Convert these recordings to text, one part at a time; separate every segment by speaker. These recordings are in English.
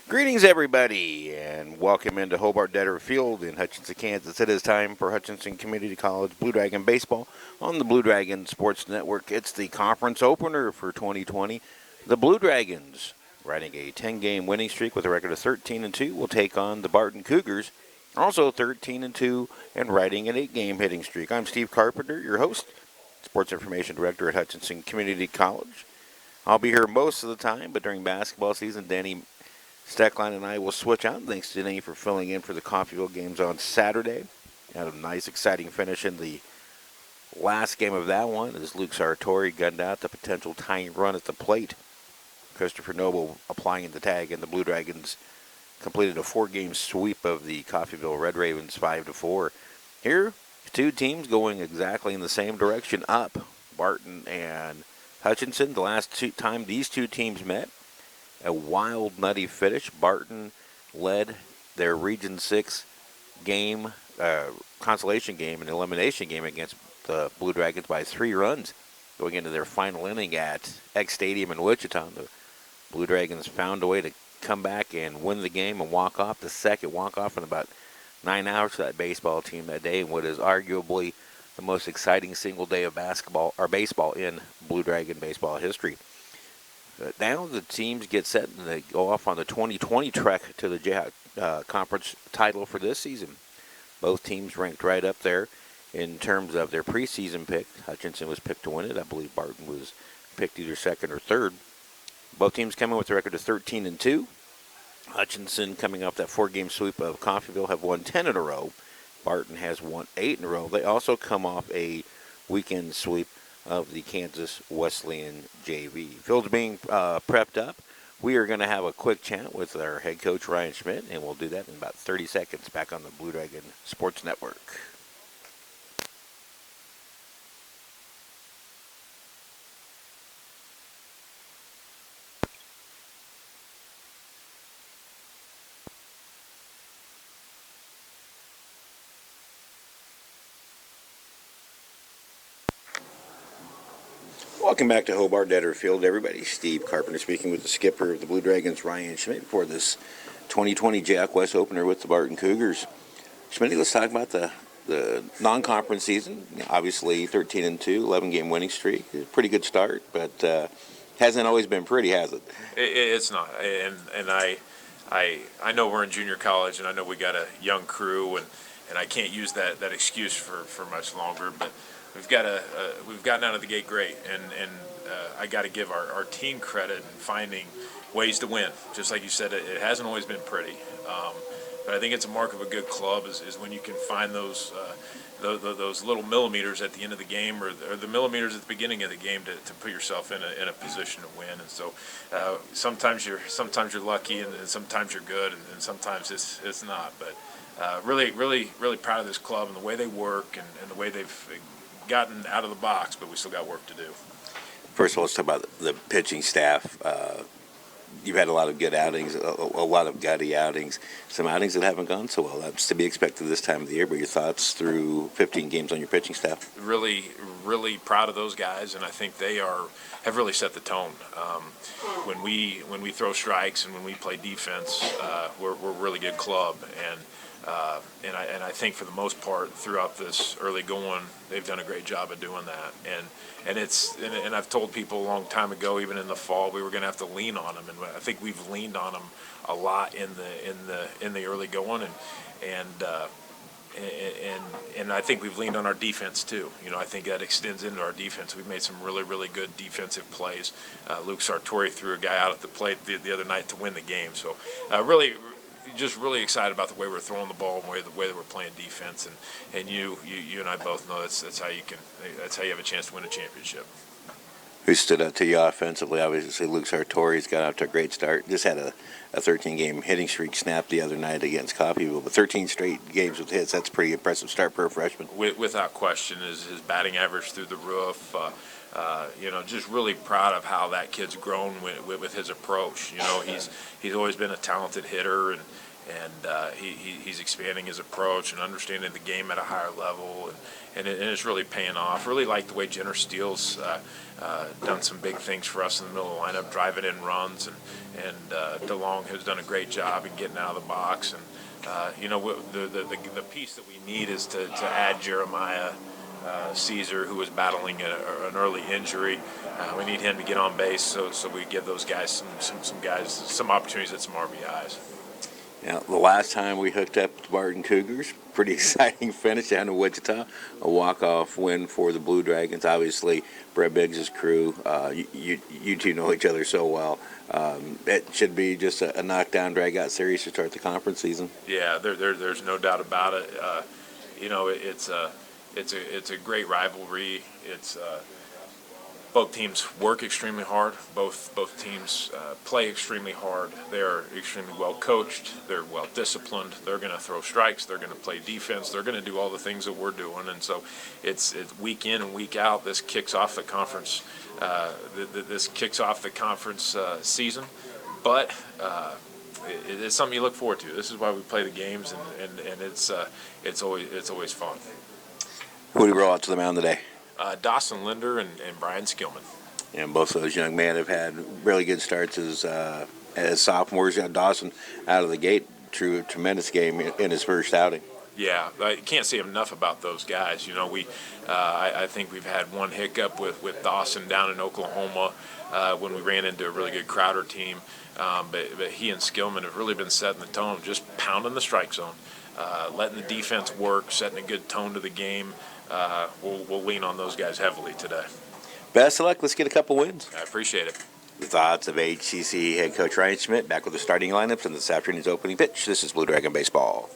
Speaker 1: Greetings, everybody, and welcome into Hobart-Detter Field in Hutchinson, Kansas. It is time for Hutchinson Community College Blue Dragon Baseball on the Blue Dragon Sports Network. It's the conference opener for 2020. The Blue Dragons, riding a 10-game winning streak with a record of 13-2, will take on the Barton Cougars, also 13-2, and riding an 8-game hitting streak. I'm Steve Carpenter, your host, Sports Information Director at Hutchinson Community College. I'll be here most of the time, but during basketball season, Danny Steckline and I will switch out. Thanks to Danny for filling in for the Coffeyville games on Saturday. Had a nice, exciting finish in the last game of that one as Luke Sartori gunned out the potential tying run at the plate. Christopher Noble applying the tag, and the Blue Dragons completed a 4-game sweep of the Coffeyville Red Ravens 5-4. Here, two teams going exactly in the same direction up. Barton and Hutchinson. The last time these two teams met, a wild, nutty finish. Barton led their Region 6 game, consolation game, and elimination game against the Blue Dragons by 3 runs going into their final inning at X Stadium in Wichita. The Blue Dragons found a way to come back and win the game and walk off, the second walk-off in about 9 hours for that baseball team that day, in what is arguably the most exciting single day of basketball or baseball in Blue Dragon baseball history. Now the teams get set and they go off on the 2020 trek to the Jayhawk Conference title for this season. Both teams ranked right up there in terms of their preseason pick. Hutchinson was picked to win it. I believe Barton was picked either second or third. Both teams coming with a record of 13-2. Hutchinson, coming off that 4-game sweep of Coffeyville, have won 10 in a row. Barton has won 8 in a row. They also come off a weekend sweep of the Kansas Wesleyan JV. Field's being prepped up. We are going to have a quick chat with our head coach, Ryan Schmidt, and we'll do that in about 30 seconds back on the Blue Dragon Sports Network. Welcome back to Hobart-Detter Field, everybody. Steve Carpenter speaking with the skipper of the Blue Dragons, Ryan Schmidt, for this 2020 Jayhawk West opener with the Barton Cougars. Schmidt, let's talk about the non-conference season. Obviously, 13-2, 11-game winning streak. A pretty good start, but hasn't always been pretty, has it?
Speaker 2: It's not, and I know we're in junior college, and I know we got a young crew, and I can't use that excuse for much longer, but we've gotten out of the gate great, and I got to give our team credit in finding ways to win. Just like you said, it hasn't always been pretty, but I think it's a mark of a good club is when you can find those little millimeters at the end of the game, or the millimeters at the beginning of the game to put yourself in a position to win. And so sometimes you're lucky, and sometimes you're good, and sometimes it's not. But really proud of this club and the way they work and the way they've gotten out of the box, but we still got work to do.
Speaker 1: First of all, let's talk about the pitching staff. You've had a lot of good outings, a lot of gutty outings, some outings that haven't gone so well. That's to be expected this time of the year, but your thoughts through 15 games on your pitching staff?
Speaker 2: Really proud of those guys, and I think they have really set the tone. When we throw strikes and when we play defense, we're a really good club, and I think for the most part throughout this early going, they've done a great job of doing that. And I've told people a long time ago, even in the fall, we were going to have to lean on them, and I think we've leaned on them a lot in the early going, and I think we've leaned on our defense too. I think that extends into our defense. We've made some really good defensive plays. Luke Sartori threw a guy out at the plate the other night to win the game. So really excited about the way we're throwing the ball and the way that we're playing defense. And you and I both know that's how you have a chance to win a championship.
Speaker 1: Who stood up to you offensively? Obviously, Luke Sartori's got off to a great start. Just had a 13-game hitting streak snapped the other night against Coffeyville, but 13 straight games with hits. That's a pretty impressive start for a freshman.
Speaker 2: Without question, his batting average through the roof. Just really proud of how that kid's grown with his approach. He's always been a talented hitter, he's expanding his approach and understanding the game at a higher level, and it's really paying off. Really like the way Jenner Steele's done some big things for us in the middle of the lineup, driving in runs, and DeLong has done a great job in getting out of the box. And the piece that we need is to add Jeremiah Caesar, who was battling an early injury. We need him to get on base, so we give those guys some opportunities at some RBIs.
Speaker 1: Yeah, the last time we hooked up with the Barton Cougars, pretty exciting finish down in Wichita, a walk-off win for the Blue Dragons. Obviously, Brett Biggs' crew, you two know each other so well. It should be just a knockdown, drag-out series to start the conference season.
Speaker 2: Yeah, there's no doubt about it. It's a great rivalry. It's both teams work extremely hard. Both teams play extremely hard. They're extremely well coached. They're well disciplined. They're going to throw strikes. They're going to play defense. They're going to do all the things that we're doing. And so it's week in and week out. This kicks off the conference. This kicks off the conference season. But it's something you look forward to. This is why we play the games, and it's always fun.
Speaker 1: Who do we roll out to the mound today?
Speaker 2: Dawson Linder and Brian Skillman.
Speaker 1: And both of those young men have had really good starts as sophomores. Dawson out of the gate, tremendous game in his first outing.
Speaker 2: Yeah, I can't say enough about those guys. I think we've had one hiccup with Dawson down in Oklahoma when we ran into a really good Crowder team. But he and Skillman have really been setting the tone, just pounding the strike zone, letting the defense work, setting a good tone to the game. We'll lean on those guys heavily today.
Speaker 1: Best of luck. Let's get a couple wins.
Speaker 2: I appreciate it.
Speaker 1: The thoughts of HCC head coach Ryan Schmidt back with the starting lineups in this afternoon's opening pitch. This is Blue Dragon Baseball.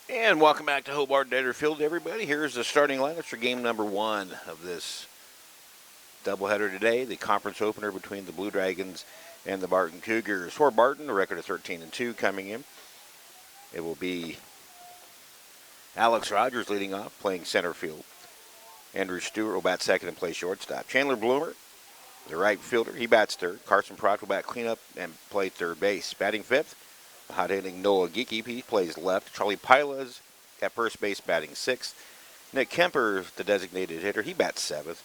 Speaker 1: And welcome back to Hobart-Detter Field, everybody. Here's the starting lineups for game number 1 of this doubleheader today, the conference opener between the Blue Dragons and the Barton Cougars. For Barton, a record of 13-2 coming in. It will be Alex Rogers leading off, playing center field. Andrew Stewart will bat second and play shortstop. Chandler Bloomer, the right fielder, he bats third. Carson Proct will bat cleanup and play third base. Batting fifth, hot-hitting Noah Geeky, he plays left. Charlie Pila's at first base, batting sixth. Nick Kemper, the designated hitter, he bats seventh.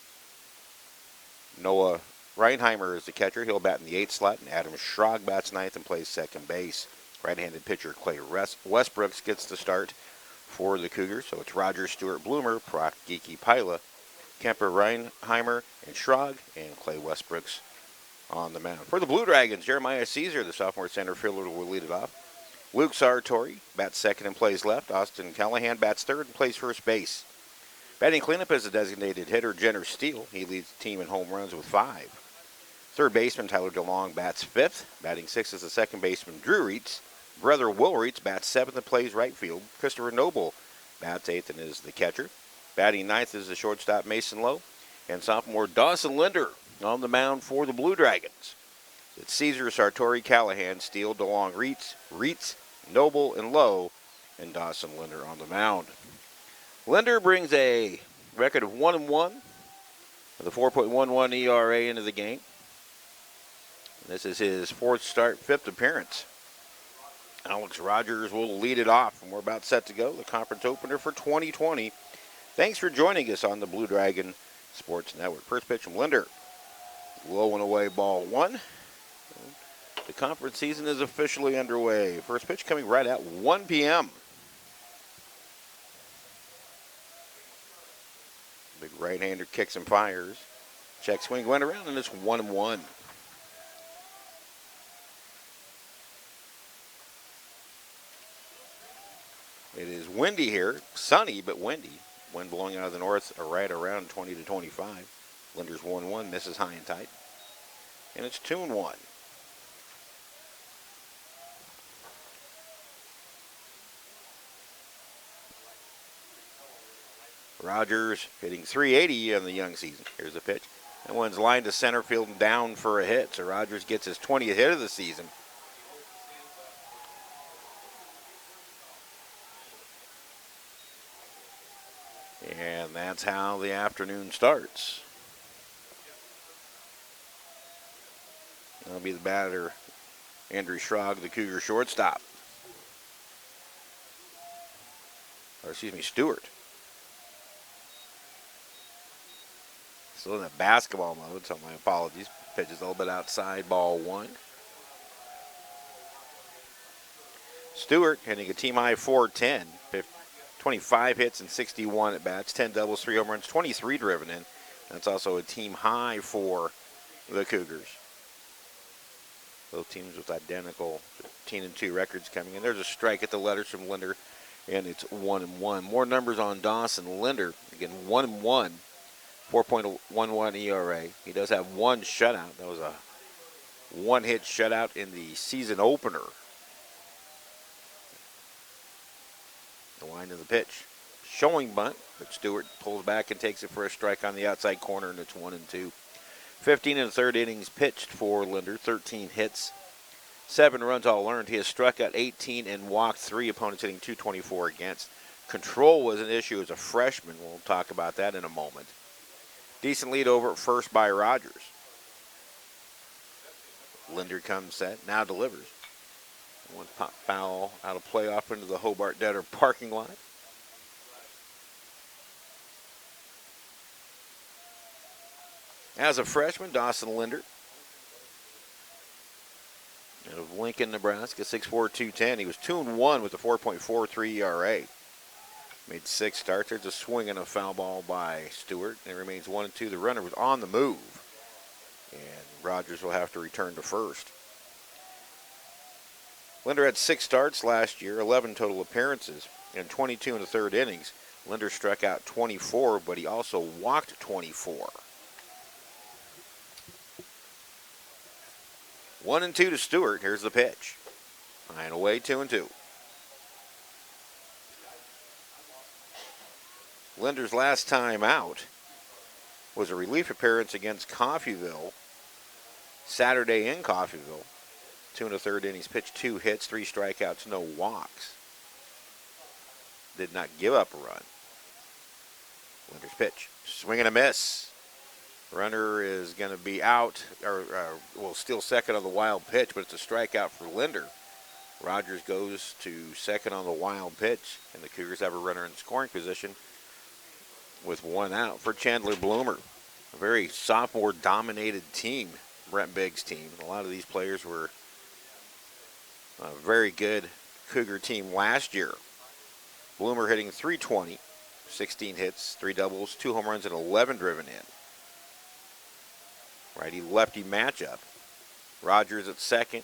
Speaker 1: Noah Reinheimer is the catcher. He'll bat in the 8th slot. And Adam Schrag bats ninth and plays second base. Right-handed pitcher Clay Westbrooks gets the start for the Cougars. So it's Rogers, Stewart, Bloomer, Proct, Geeky, Pila, Kemper, Reinheimer, and Schrag, and Clay Westbrooks on the mound. For the Blue Dragons, Jeremiah Caesar, the sophomore center fielder, will lead it off. Luke Sartori bats second and plays left. Austin Callahan bats third and plays first base. Batting cleanup is a designated hitter, Jenner Steele. He leads the team in home runs with 5. Third baseman Tyler DeLong bats 5th. Batting 6th is the second baseman Drew Reitz. Brother Will Reitz bats 7th and plays right field. Christopher Noble bats 8th and is the catcher. Batting 9th is the shortstop Mason Lowe. And sophomore Dawson Linder on the mound for the Blue Dragons. It's Caesar, Sartori, Callahan, Steele, DeLong, Reitz, Noble, and Lowe, and Dawson Linder on the mound. Linder brings a record of 1-1 with a 4.11 ERA into the game. This is his 4th start, 5th appearance. Alex Rogers will lead it off, and we're about set to go. The conference opener for 2020. Thanks for joining us on the Blue Dragon Sports Network. First pitch from Linder. Low and away, ball 1. The conference season is officially underway. First pitch coming right at 1 p.m. Big right-hander kicks and fires. Check swing went around, and it's 1-1. It is windy here. Sunny, but windy. Wind blowing out of the north right around 20 to 25. Linder's 1-1, misses high and tight. And it's 2-1. Rogers hitting .380 in the young season. Here's the pitch. That one's lined to center field and down for a hit. So Rogers gets his 20th hit of the season. And that's how the afternoon starts. That'll be the batter, Andrew Schrag, the Cougar shortstop. Or excuse me, Stewart. Still in that basketball mode, so my apologies. Pitch is a little bit outside, ball 1. Stewart hitting a team-high .410. 25 hits and 61 at bats, 10 doubles, 3 home runs, 23 driven in. That's also a team high for the Cougars. Both teams with identical 15-2 records coming in. There's a strike at the letters from Linder, and it's 1-1. More numbers on Dawson Linder. Again, 1-1, 4.11 ERA. He does have 1 shutout. That was a 1-hit shutout in the season opener. The wind of the pitch. Showing bunt, but Stewart pulls back and takes it for a strike on the outside corner, and it's 1-2. 15 1/3 innings pitched for Linder, 13 hits, 7 runs all earned. He has struck out 18 and walked 3 opponents, hitting .224 against. Control was an issue as a freshman. We'll talk about that in a moment. Decent lead over at first by Rogers. Linder comes set, now delivers. One pop foul out of play off into the Hobart-Detter parking lot. As a freshman, Dawson Linder, out of Lincoln, Nebraska, 6'4", 210. He was 2-1 with a 4.43 ERA. Made 6 starts. There's a swing and a foul ball by Stewart. And it remains 1-2. The runner was on the move. And Rogers will have to return to first. Linder had 6 starts last year, 11 total appearances, and 22 1/3 innings. Linder struck out 24, but he also walked 24. 1-2 to Stewart. Here's the pitch. High and away, 2-2. Linder's last time out was a relief appearance against Coffeyville Saturday in Coffeyville. 2 1/3 innings pitched, 2 hits, 3 strikeouts, no walks. Did not give up a run. Linder's pitch. Swing and a miss. Runner is going to be out, or will steal second on the wild pitch, but it's a strikeout for Linder. Rogers goes to second on the wild pitch, and the Cougars have a runner in scoring position with 1 out for Chandler Bloomer. A very sophomore-dominated team, Brent Biggs' team. A lot of these players were a very good Cougar team last year. Bloomer hitting .320, 16 hits, 3 doubles, 2 home runs, and 11 driven in. Righty-lefty matchup. Rogers at second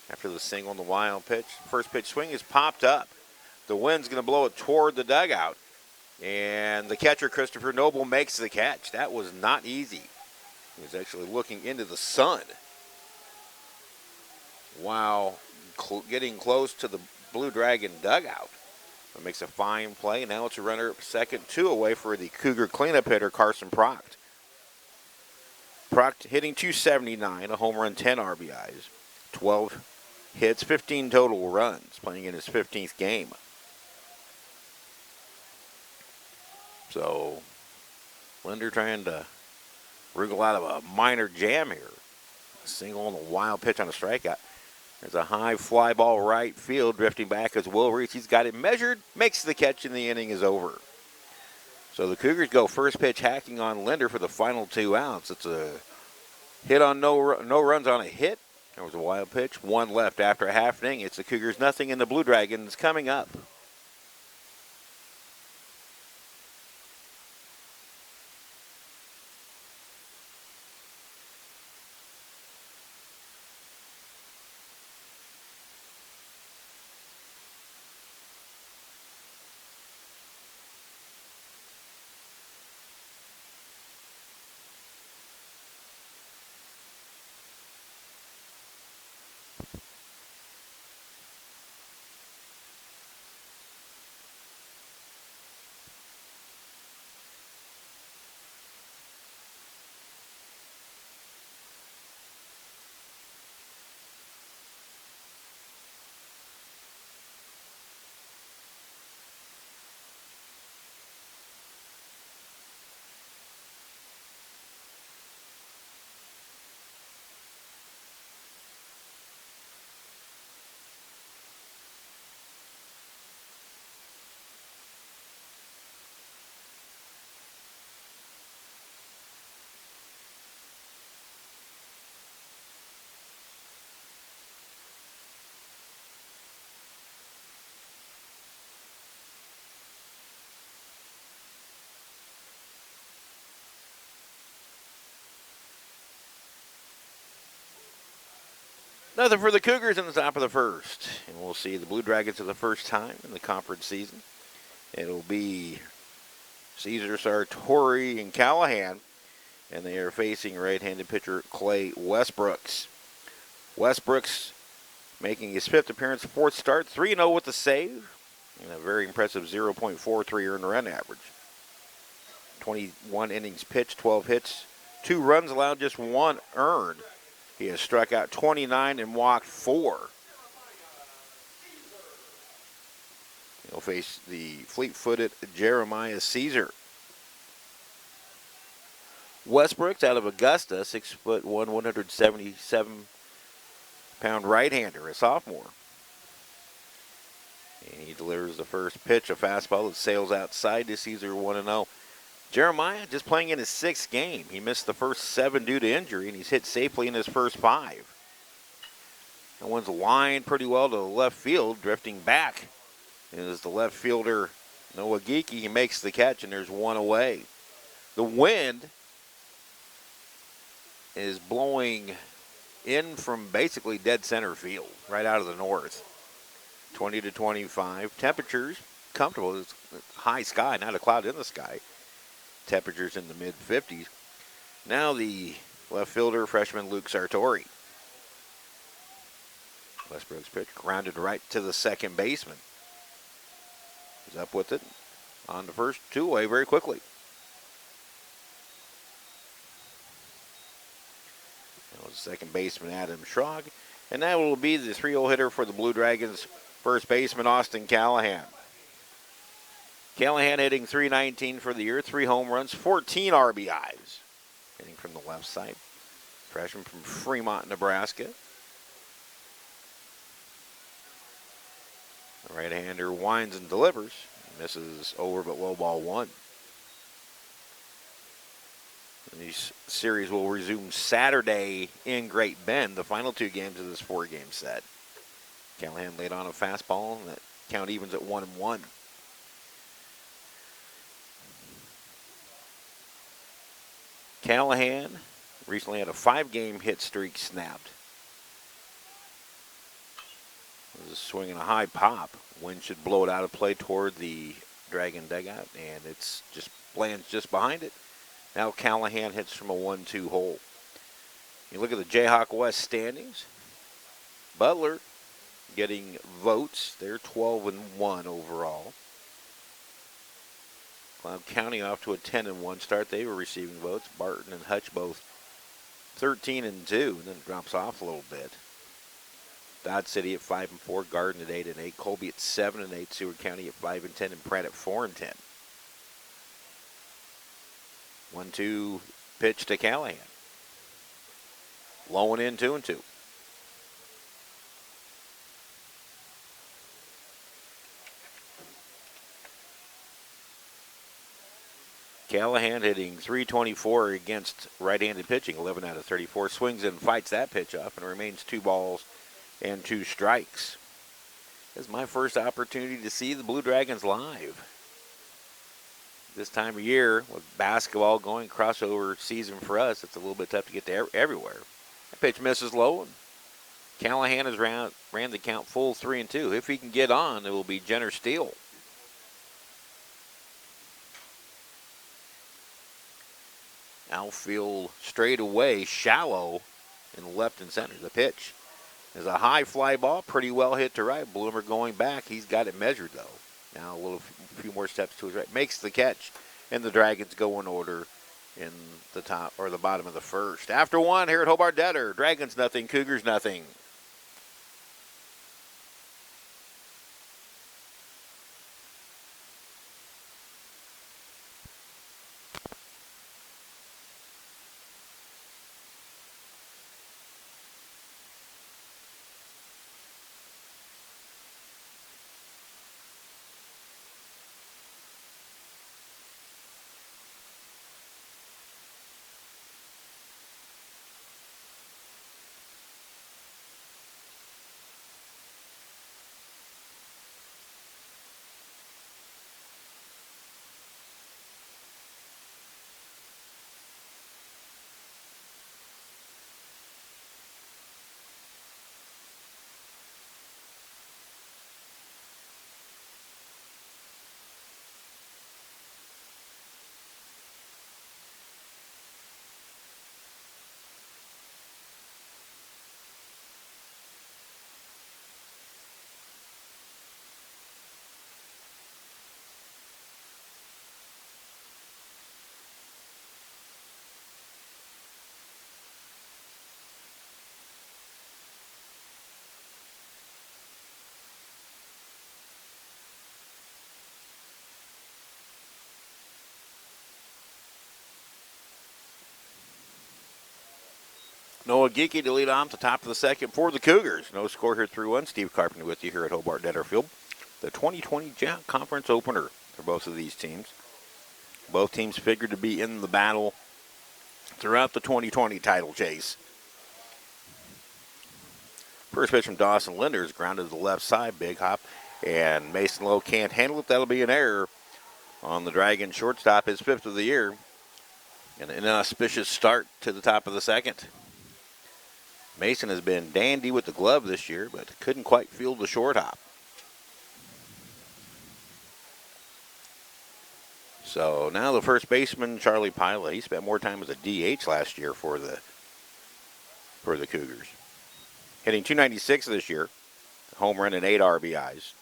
Speaker 1: after the single on the wild pitch. First pitch swing is popped up. The wind's going to blow it toward the dugout. And the catcher, Christopher Noble, makes the catch. That was not easy. He was actually looking into the sun while getting close to the Blue Dragon dugout. It makes a fine play. Now it's a runner second, 2 away for the Cougar cleanup hitter, Carson Proct. Proct hitting .279, a home run, 10 RBIs, 12 hits, 15 total runs, playing in his 15th game. So, Linder trying to wriggle out of a minor jam here. Single on a wild pitch on a strikeout. There's a high fly ball right field, drifting back as Will Reese. He's got it measured, makes the catch, and the inning is over. So the Cougars go first pitch hacking on Linder for the final 2 outs. It's a hit on no runs on a hit. There was a wild pitch, 1 left after a half inning. It's the Cougars nothing and the Blue Dragons coming up. Nothing for the Cougars in the top of the first. And we'll see the Blue Dragons for the first time in the conference season. It'll be Caesar Sartori and Callahan. And they are facing right-handed pitcher Clay Westbrooks. Westbrooks making his 5th appearance, 4th start, 3-0 with the save. And a very impressive 0.43 earned run average. 21 innings pitched, 12 hits, 2 runs allowed, just 1 earned. He has struck out 29 and walked 4. He'll face the fleet-footed Jeremiah Caesar. Westbrook's out of Augusta, 6'1", 177-pound right-hander, a sophomore. And he delivers the first pitch, a fastball that sails outside to Caesar, 1-0. Jeremiah just playing in his 6th game. He missed the first 7 due to injury, and he's hit safely in his first 5. That one's lined pretty well to the left field, drifting back. Is the left fielder, Noah Geeky. He makes the catch, and there's 1 away. The wind is blowing in from basically dead center field, right out of the north. 20 to 25. Temperatures comfortable. It's high sky, not a cloud in the sky. Temperatures in the mid-50s. Now the left fielder, freshman Luke Sartori. Westbrook's pitch grounded right to the second baseman. He's up with it on the first, 2 away very quickly. That was second baseman Adam Schrog. And that will be the 3-0 hitter for the Blue Dragons, first baseman Austin Callahan. Callahan hitting .319 for the year, 3 home runs, 14 RBIs. Hitting from the left side. Freshman from Fremont, Nebraska. The right-hander winds and delivers. Misses over but low ball 1. And this series will resume Saturday in Great Bend, the final 2 games of this 4-game set. Callahan laid on a fastball, and that count evens at 1-1. Callahan recently had a 5-game hit streak snapped. This is swinging a high pop. Wind should blow it out of play toward the Dragon dugout, and it's just lands just behind it. Now Callahan hits from a 1-2 hole. You look at the Jayhawk West standings. Butler getting votes. They're 12-1 overall. Cloud County off to a 10-1 start. They were receiving votes. Barton and Hutch both 13-2, and then it drops off a little bit. Dodge City at 5-4, Garden at 8-8, Colby at 7-8, Seward County at 5-10, and Pratt at 4-10. 1-2 pitch to Callahan. Low and in, 2-2. Callahan hitting .324 against right-handed pitching, 11 out of 34. Swings and fights that pitch off and remains 2 balls and 2 strikes. This is my first opportunity to see the Blue Dragons live. This time of year, with basketball going, crossover season for us, it's a little bit tough to get to everywhere. That pitch misses low, and Callahan has ran the count full 3-2. If he can get on, it will be Jenner Steele. Outfield straight away, shallow in left and center. The pitch is a high fly ball, pretty well hit to right. Bloomer going back. He's got it measured, though. Now a few more steps to his right. Makes the catch, and the Dragons go in order in the top or the bottom of the first. After one here at Hobart-Detter, Dragons nothing, Cougars nothing. Noah Geeky to lead off the top of the second for the Cougars. No score here through 1. Steve Carpenter with you here at Hobart-Detter Field. The 2020 Jayhawk Conference opener for both of these teams. Both teams figured to be in the battle throughout the 2020 title chase. First pitch from Dawson Linders, grounded to the left side, big hop, and Mason Lowe can't handle it. That'll be an error on the Dragon shortstop, his 5th of the year. And an inauspicious start to the top of the second. Mason has been dandy with the glove this year, but couldn't quite field the short hop. So now the first baseman, Charlie Pila, he spent more time as a DH last year for the Cougars. Hitting .296 this year, home run and 8 RBIs,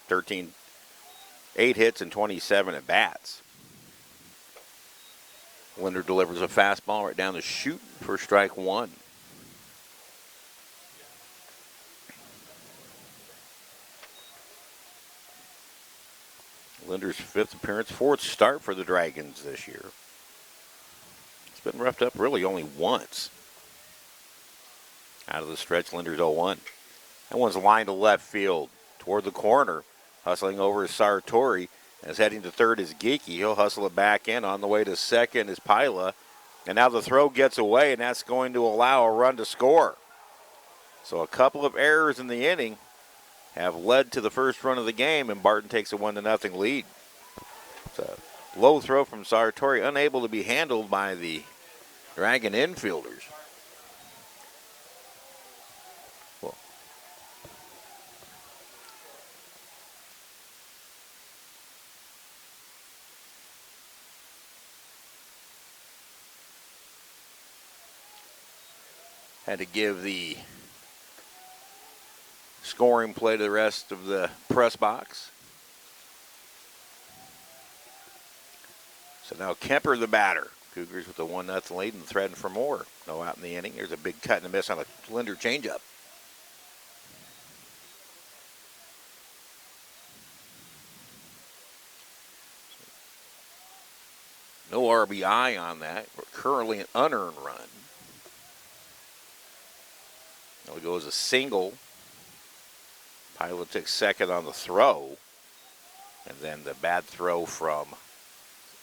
Speaker 1: 8 hits and 27 at bats. Linder delivers a fastball right down the chute for strike 1. Linder's 5th appearance, 4th start for the Dragons this year. It's been roughed up really only once. Out of the stretch, Linder's 0-1. That one's lined to left field toward the corner. Hustling over is Sartori. As heading to third is Geeky. He'll hustle it back in. On the way to second is Pila. And now the throw gets away, and that's going to allow a run to score. So a couple of errors in the inning have led to the first run of the game, and Barton takes a 1-0 lead. It's a low throw from Sartori, unable to be handled by the Dragon infielders. Had to give the scoring play to the rest of the press box. So now Kemper, the batter. Cougars with a 1-0 lead and threatening for more. No out in the inning. There's a big cut and a miss on a Linder changeup. No RBI on that. We're currently an unearned run. Now it goes a single. Pilot took second on the throw. And then the bad throw from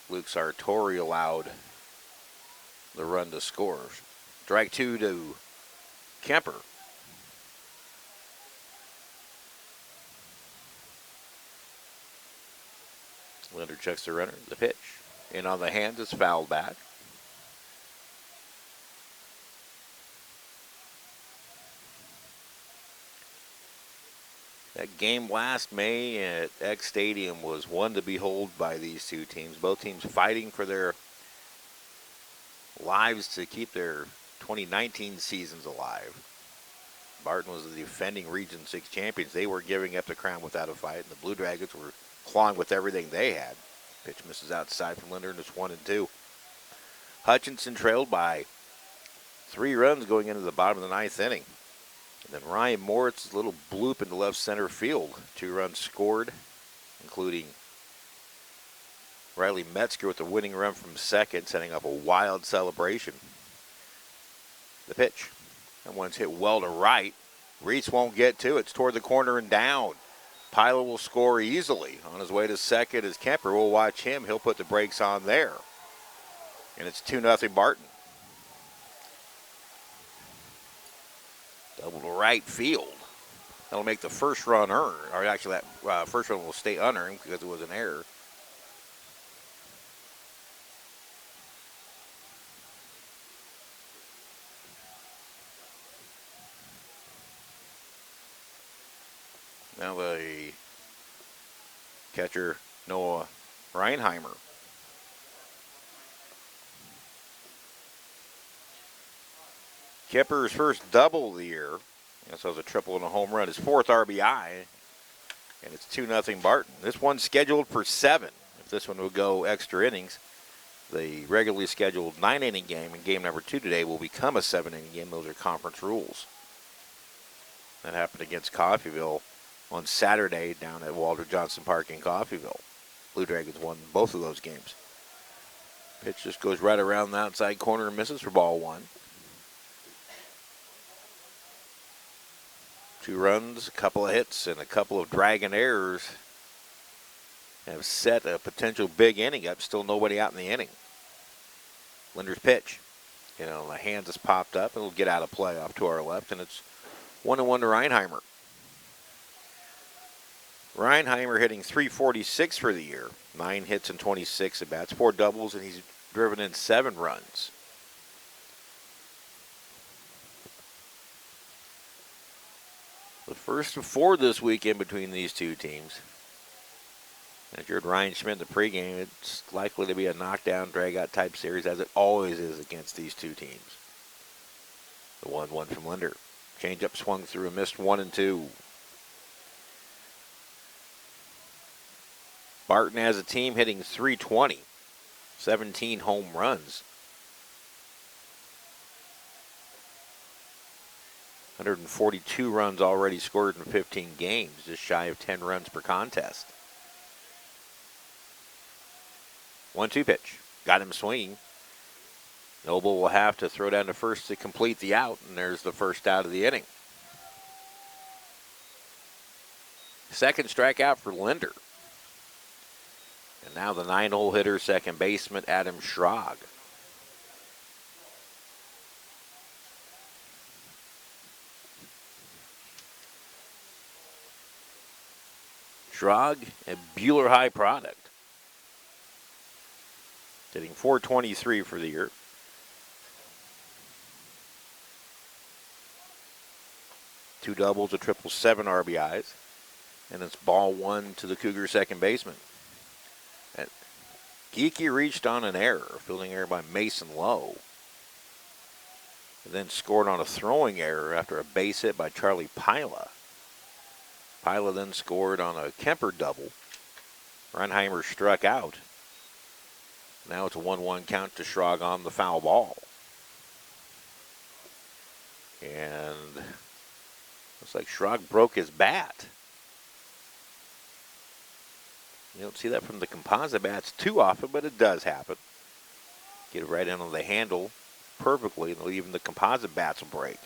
Speaker 1: Luke Sartori allowed the run to score. Strike 2 to Kemper. Linder checks the runner. The pitch. In on the hands, it's fouled back. That game last May at X Stadium was one to behold by these two teams. Both teams fighting for their lives to keep their 2019 seasons alive. Barton was the defending Region 6 champions. They were giving up the crown without a fight, and the Blue Dragons were clawing with everything they had. Pitch misses outside from Linder, and it's 1-2. Hutchinson trailed by 3 runs going into the bottom of the 9th inning. And then Ryan Moritz's little bloop into left center field. 2 runs scored, including Riley Metzger with the winning run from second, setting up a wild celebration. The pitch. That one's hit well to right. Reitz won't get to it. It's toward the corner and down. Pilot will score easily. On his way to second is Kemper. We'll watch him. He'll put the brakes on there. And it's 2-0 Barton. Double to right field. That'll make the first run earn. Or actually, that first run will stay unearned because it was an error. Now the catcher, Noah Reinheimer. Kemper's first double of the year. So it's a triple and a home run. His 4th RBI. And it's 2-0 Barton. This one's scheduled for 7. If this one would go extra innings, the regularly scheduled 9-inning game and game number 2 today will become a 7-inning game. Those are conference rules. That happened against Coffeyville on Saturday down at Walter Johnson Park in Coffeyville. Blue Dragons won both of those games. Pitch just goes right around the outside corner and misses for ball 1. 2 runs, a couple of hits, and a couple of dragon errors have set a potential big inning up. Still nobody out in the inning. Linder's pitch. The hands has popped up. It'll get out of play off to our left, and it's 1-1 to Reinheimer. Reinheimer hitting .346 for the year. 9 hits and 26 at-bats, 4 doubles, and he's driven in 7 runs. The first of 4 this weekend between these two teams. As you heard Ryan Schmidt in the pregame, it's likely to be a knockdown, drag-out type series, as it always is against these two teams. The 1-1 from Linder. Changeup swung through and missed 1-2. Barton as a team hitting .320. 17 home runs. 142 runs already scored in 15 games, just shy of 10 runs per contest. 1-2 pitch. Got him swinging. Noble will have to throw down to first to complete the out, and there's the first out of the inning. Second strikeout for Linder. And now the 9-hole hitter, second baseman, Adam Schrag. Schrag, a Bueller High product. Hitting .423 for the year. Two doubles, a triple, 7 RBIs. And it's ball 1 to the Cougar second baseman. And Geeky reached on an error, a fielding error by Mason Lowe. And then scored on a throwing error after a base hit by Charlie Pila. Pila then scored on a Kemper double. Runheimer struck out. Now it's a 1-1 count to Schrag on the foul ball. And looks like Schrag broke his bat. You don't see that from the composite bats too often, but it does happen. Get it right in on the handle perfectly, and even the composite bats will break.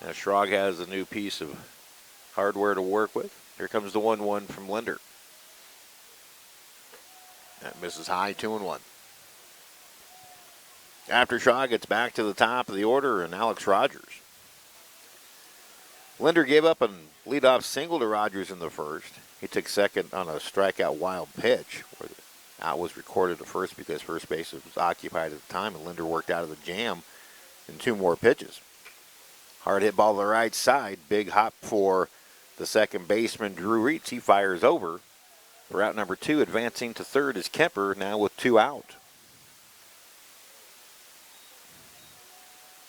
Speaker 1: Now Schrag has a new piece of hardware to work with. Here comes the 1-1 from Linder. That misses high, 2-1. After Schrag gets back to the top of the order, and Alex Rogers. Linder gave up a leadoff single to Rogers in the first. He took second on a strikeout wild pitch, where the out was recorded at first because first base was occupied at the time, and Linder worked out of the jam in 2 more pitches. Hard hit ball to the right side. Big hop for the second baseman, Drew Reitz. He fires over. For out number 2, advancing to third is Kemper, now with 2 out.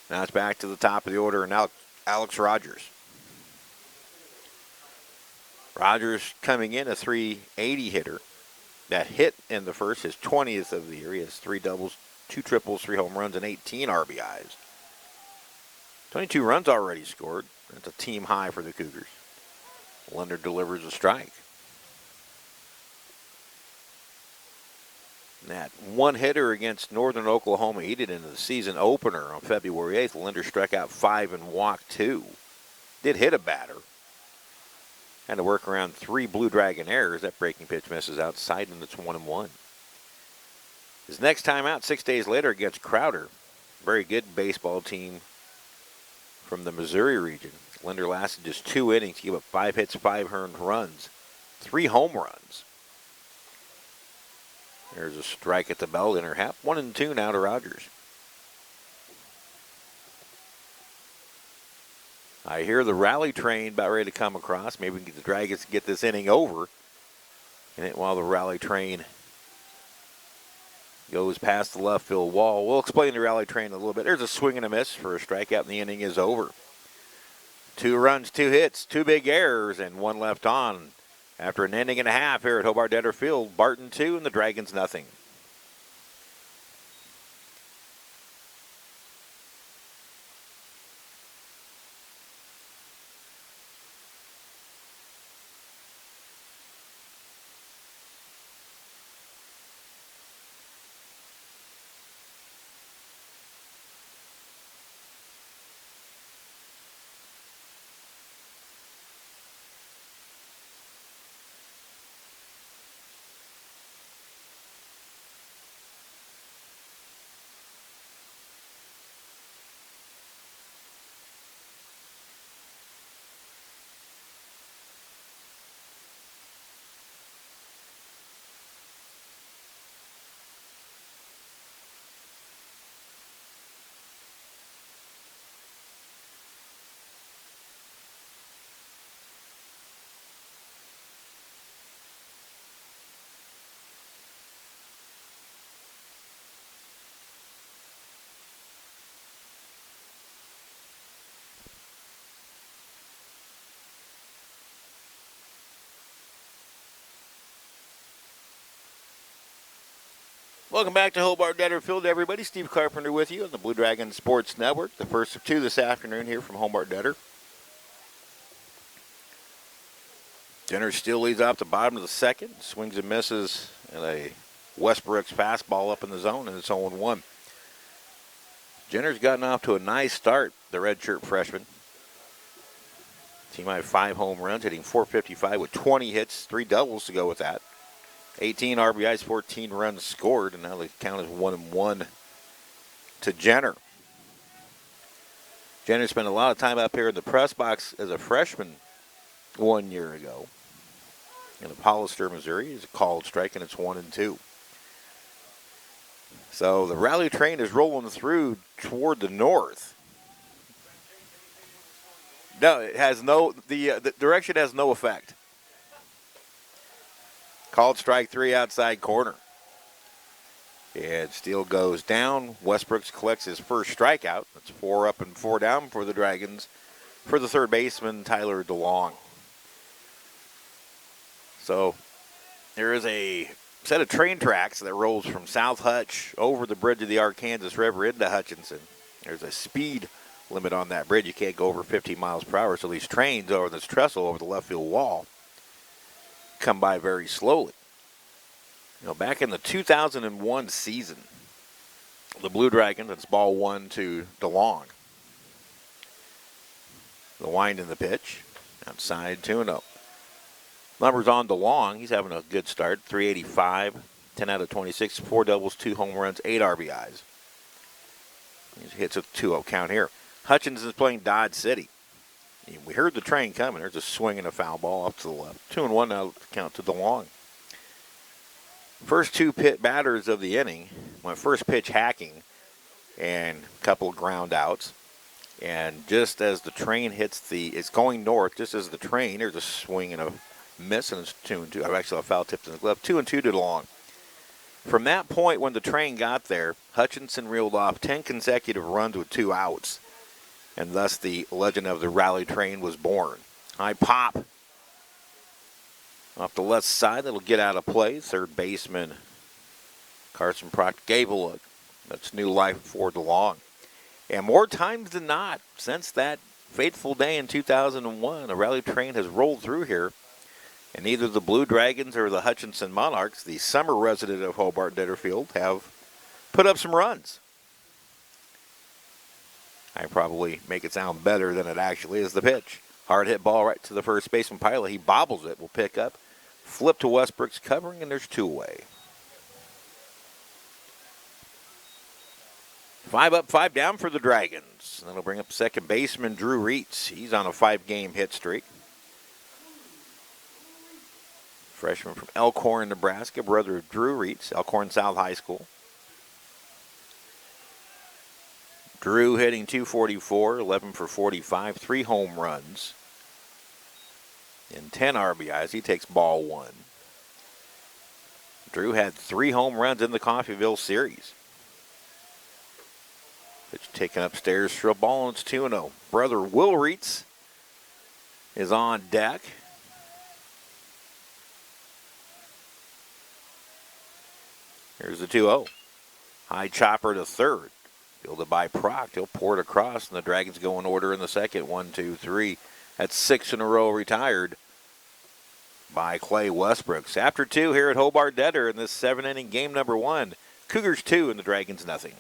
Speaker 1: Now it's back to the top of the order, and Alex Rogers. Rogers coming in a .380 hitter. That hit in the first, his 20th of the year. He has 3 doubles, 2 triples, 3 home runs, and 18 RBIs. 22 runs already scored. That's a team high for the Cougars. Linder delivers a strike. And that one hitter against Northern Oklahoma, he did in the season opener on February 8th. Linder struck out 5 and walked 2. Did hit a batter. Had to work around 3 Blue Dragon errors. That breaking pitch misses outside, and it's 1-1. His next time out 6 days later against Crowder. Very good baseball team from the Missouri region. Linder lasted just 2 innings, gave up 5 hits, 5 earned runs, 3 home runs. There's a strike at the belt, inner half. 1-2 now to Rogers. I hear the rally train about ready to come across. Maybe we can get the Dragons to get this inning over. And while the rally train goes past the left field wall, we'll explain the rally train a little bit. There's a swing and a miss for a strikeout, and the inning is over. 2 runs, 2 hits, 2 big errors, and 1 left on. After an inning and a half here at Hobart-Detter Field, Barton 2 and the Dragons nothing. Welcome back to Hobart-Detter Field, everybody. Steve Carpenter with you on the Blue Dragon Sports Network. The first of 2 this afternoon here from Hobart-Detter. Jenner still leads off the bottom of the second. Swings and misses at a Westbrook's fastball up in the zone, and it's 0-1. Jenner's gotten off to a nice start, the redshirt freshman. Team had 5 home runs, hitting .455 with 20 hits, 3 doubles to go with that. 18 RBIs, 14 runs scored, and now the count is 1-1 to Jenner. Jenner spent a lot of time up here in the press box as a freshman 1 year ago in Hollister, Missouri. He's a called strike, and it's 1-2. So the rally train is rolling through toward the north. No, it has no, the direction has no effect. Called strike 3 outside corner. And Steele goes down. Westbrooks collects his first strikeout. That's 4 up and 4 down for the Dragons. For the third baseman, Tyler DeLong. So there is a set of train tracks that rolls from South Hutch over the bridge of the Arkansas River into Hutchinson. There's a speed limit on that bridge. You can't go over 50 miles per hour. So these trains over this trestle over the left field wall come by very slowly. Back in the 2001 season, the Blue Dragons, it's ball 1 to DeLong. The wind in the pitch, outside 2-0. Numbers on DeLong, he's having a good start, 385, 10 out of 26, 4 doubles, 2 home runs, 8 RBIs. He hits a 2-0 count here. Hutchinson's playing Dodge City. We heard the train coming. There's a swing and a foul ball off to the left. 2-1 now count to DeLong. First 2 pit batters of the inning, my first pitch hacking and a couple of ground outs. And just as the train hits it's going north, just as the train, there's a swing and a miss, and it's 2-2. I've actually a foul tipped in the glove. 2-2 to DeLong. From that point when the train got there, Hutchinson reeled off 10 consecutive runs with 2 outs. And thus the legend of the rally train was born. High pop. Off the left side, that'll get out of play. Third baseman Carson Proctor gave a look. That's new life for DeLong. And more times than not, since that fateful day in 2001, a rally train has rolled through here. And either the Blue Dragons or the Hutchinson Monarchs, the summer resident of Hobart-Detter Field, have put up some runs. I probably make it sound better than it actually is. The pitch. Hard hit ball right to the first baseman Pilot. He bobbles it. Will pick up. Flip to Westbrooks covering, and there's 2 away. 5 up, 5 down for the Dragons. That'll bring up second baseman Drew Reitz. He's on a 5-game hit streak. Freshman from Elkhorn, Nebraska, brother of Drew Reitz, Elkhorn South High School. Drew hitting .244, 11 for 45, 3 home runs, and 10 RBIs. He takes ball 1. Drew had 3 home runs in the Coffeyville series. Pitch taken upstairs for a ball, and it's 2-0. Brother Will Reitz is on deck. Here's the 2-0. High chopper to third. Fielded by Proct. He'll pour it across, and the Dragons go in order in the second. 1, 2, 3. That's 6 in a row retired by Clay Westbrooks. After 2 here at Hobart-Detter in this 7-inning game number 1. Cougars 2 and the Dragons nothing.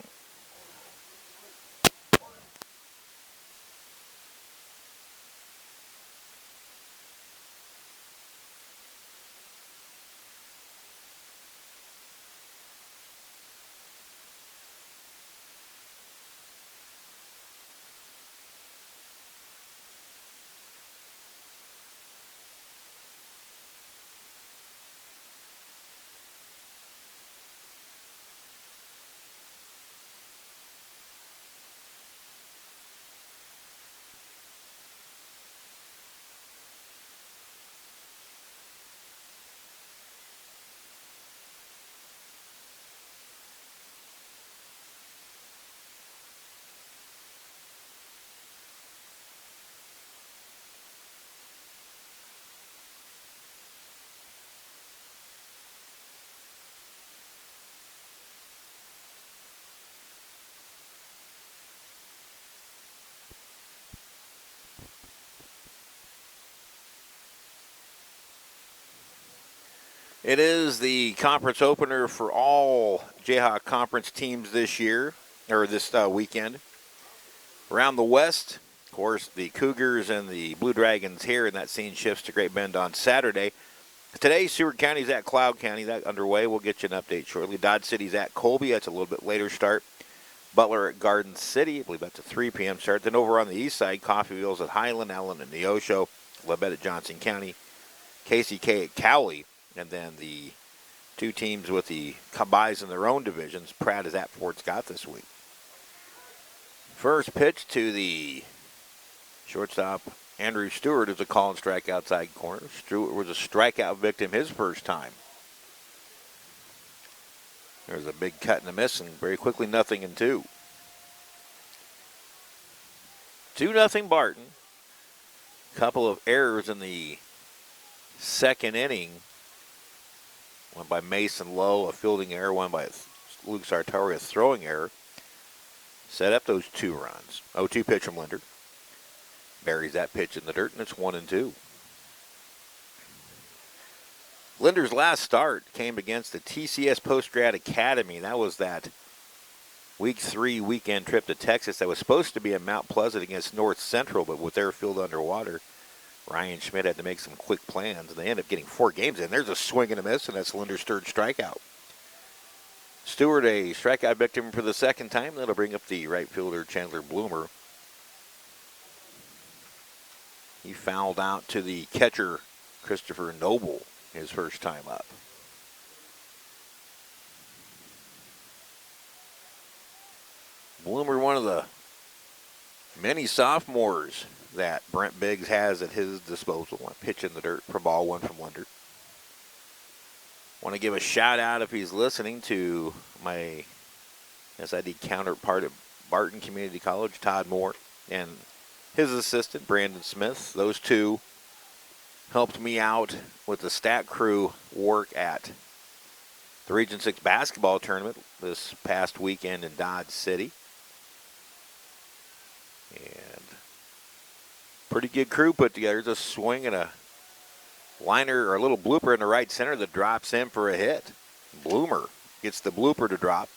Speaker 1: It is the conference opener for all Jayhawk Conference teams this year, or this weekend. Around the West, of course, the Cougars and the Blue Dragons here, and that scene shifts to Great Bend on Saturday. Today, Seward County's at Cloud County. That underway. We'll get you an update shortly. Dodge City's at Colby. That's a little bit later start. Butler at Garden City. I believe that's a 3 p.m. start. Then over on the east side, Coffeyville's at Highland, Allen at Neosho, Labette at Johnson County, KCK at Cowley. And then the 2 teams with the buys in their own divisions. Pratt is at Fort Scott this week. First pitch to the shortstop, Andrew Stewart, is a call and strike outside corner. Stewart was a strikeout victim his first time There's a big cut and a miss, and very quickly 0-2. 2-0 Barton. Couple of errors in the second inning. One by Mason Lowe, a fielding error. One by Luke Sartori, a throwing error. Set up those 2 runs. 0-2 pitch from Linder. Buries that pitch in the dirt, and it's 1-2. Linder's last start came against the TCS Post-Grad Academy. That was that Week 3 weekend trip to Texas that was supposed to be in Mount Pleasant against North Central, but with their field underwater, Ryan Schmidt had to make some quick plans, and they ended up getting 4 games in. There's a swing and a miss, and that's Linder's 3rd strikeout. Stewart, a strikeout victim for the 2nd time. That'll bring up the right fielder, Chandler Bloomer. He fouled out to the catcher, Christopher Noble, his first time up. Bloomer, one of the many sophomores that Brent Biggs has at his disposal. A pitch in the dirt for ball 1 from Linder. Want to give a shout out, if he's listening, to my SID counterpart at Barton Community College, Todd Moore, and his assistant, Brandon Smith. Those 2 helped me out with the stat crew work at the Region 6 basketball tournament this past weekend in Dodge City. And pretty good crew put together. There's a swing and a liner, or a little blooper in the right center that drops in for a hit. Bloomer gets the blooper to drop.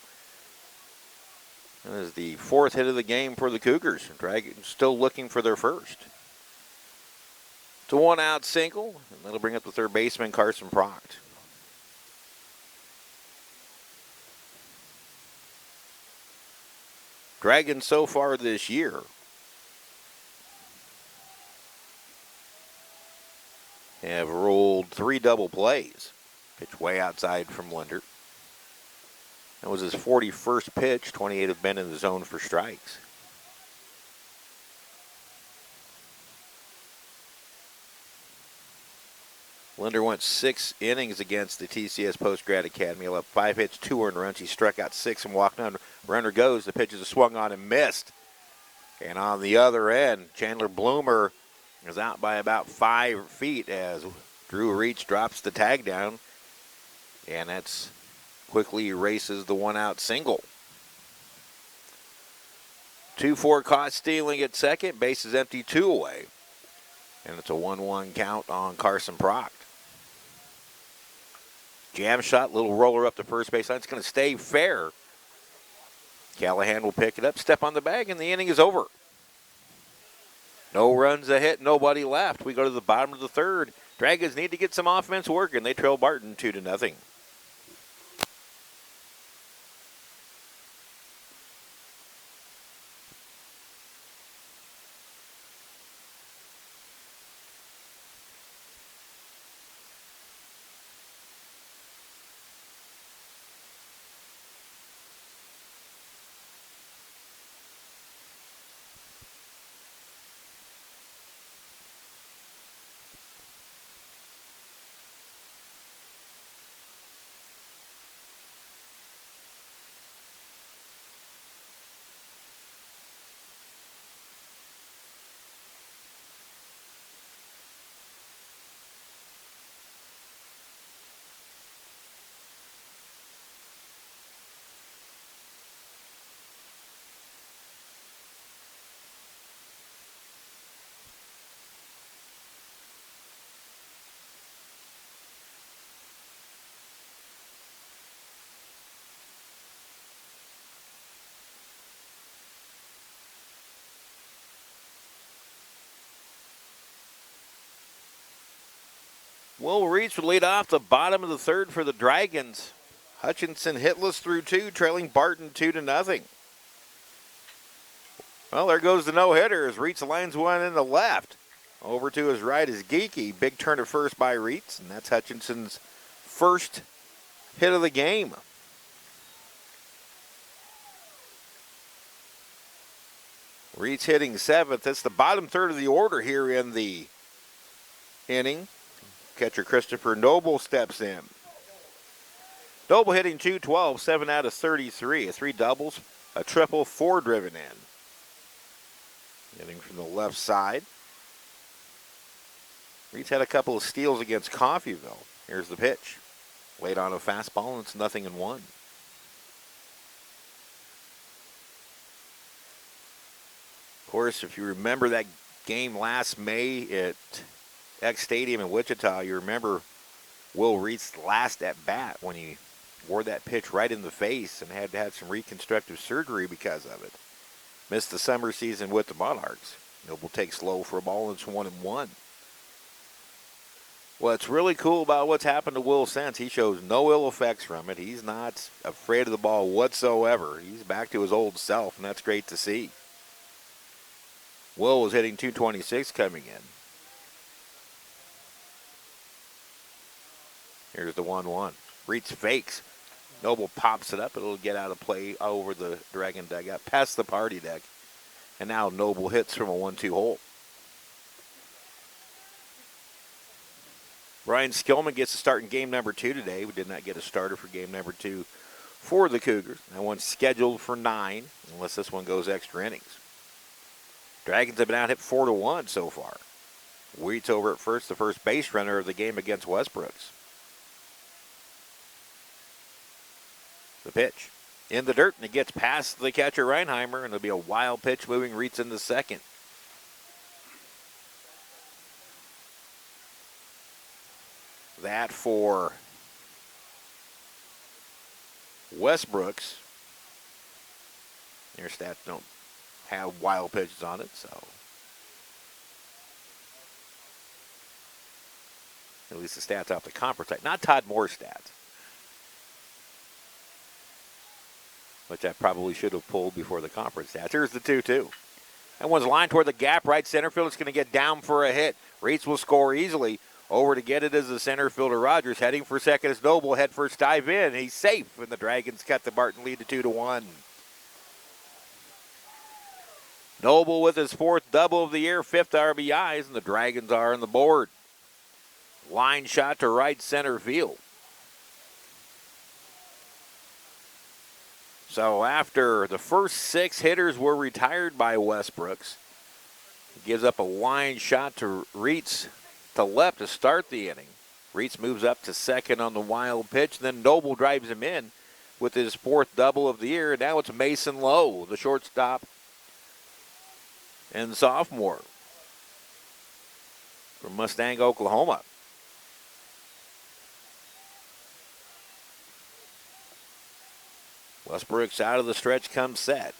Speaker 1: That is the 4th hit of the game for the Cougars. Dragons still looking for their first. It's a 1-out single, and that'll bring up the 3rd baseman, Carson Proct. Dragons so far this year have rolled 3 double plays. Pitch way outside from Linder. That was his 41st pitch. 28 have been in the zone for strikes. Linder went 6 innings against the TCS Post-Grad Academy. He left 5 hits, 2 earned runs. He struck out 6 and walked on. Runner goes. The pitch is swung on and missed. And on the other end, Chandler Bloomer is out by about 5 feet as Drew Reach drops the tag down. And that's quickly erases the 1-out single. 2-4 caught stealing at second. Base is empty, 2 away. And it's a 1-1 count on Carson Proct. Jam shot, little roller up the first base line. It's going to stay fair. Callahan will pick it up, step on the bag, and the inning is over. No runs a hit, nobody left. We go to the bottom of the 3rd. Dragons need to get some offense working. They trail Barton 2-0. Will Reach would lead off the bottom of the 3rd for the Dragons. Hutchinson hitless through 2, trailing Barton 2-0. Well, there goes the no-hitter as Reitz lines one in the left. Over to his right is Geeky. Big turn to first by Reitz, and that's Hutchinson's first hit of the game. Reitz hitting 7th. That's the bottom 3rd of the order here in the inning. Catcher Christopher Noble steps in. Noble hitting 212, 7 out of 33. 3 doubles, a triple, 4 driven in. Hitting from the left side. Reed's had a couple of steals against Coffeyville. Here's the pitch. Late on a fastball, and it's 0-1. Of course, if you remember that game last May at X Stadium in Wichita, you remember Will Reed's last at bat when he wore that pitch right in the face and had to have some reconstructive surgery because of it. Missed the summer season with the Monarchs. Noble takes low for a ball, and it's 1-1. What's really cool about what's happened to Will since, he shows no ill effects from it. He's not afraid of the ball whatsoever. He's back to his old self, and that's great to see. Will was hitting 226 coming in. Here's the 1-1. Reitz fakes. Noble pops it up. It'll get out of play over the Dragon dugout, past the party deck. And now Noble hits from a 1-2 hole. Brian Skillman gets a start in game number 2 today. We did not get a starter for game number 2 for the Cougars. That one's scheduled for 9, unless this one goes extra innings. Dragons have been out hit 4-1 so far. Wheat's over at first, the first base runner of the game against Westbrooks. The pitch in the dirt, and it gets past the catcher Reinheimer, and it'll be a wild pitch moving Reitz into second. That for Westbrooks. Their stats don't have wild pitches on it, so at least the stats off the conference site. Not Todd Moore's stats, which I probably should have pulled before the conference stats. Here's the 2-2. That one's lined toward the gap, right center field. It's going to get down for a hit. Reitz will score easily. Over to get it is the center fielder Rogers. Heading for second is Noble. Head first dive in. He's safe, and the Dragons cut the Barton lead to 2-1. Noble with his 4th double of the year, 5th RBIs, and the Dragons are on the board. Line shot to right center field. So after the first 6 hitters were retired by Westbrooks, he gives up a line shot to Reitz to left to start the inning. Reitz moves up to second on the wild pitch. Then Noble drives him in with his 4th double of the year. Now it's Mason Lowe, the shortstop and sophomore from Mustang, Oklahoma. Westbrook's out of the stretch comes set.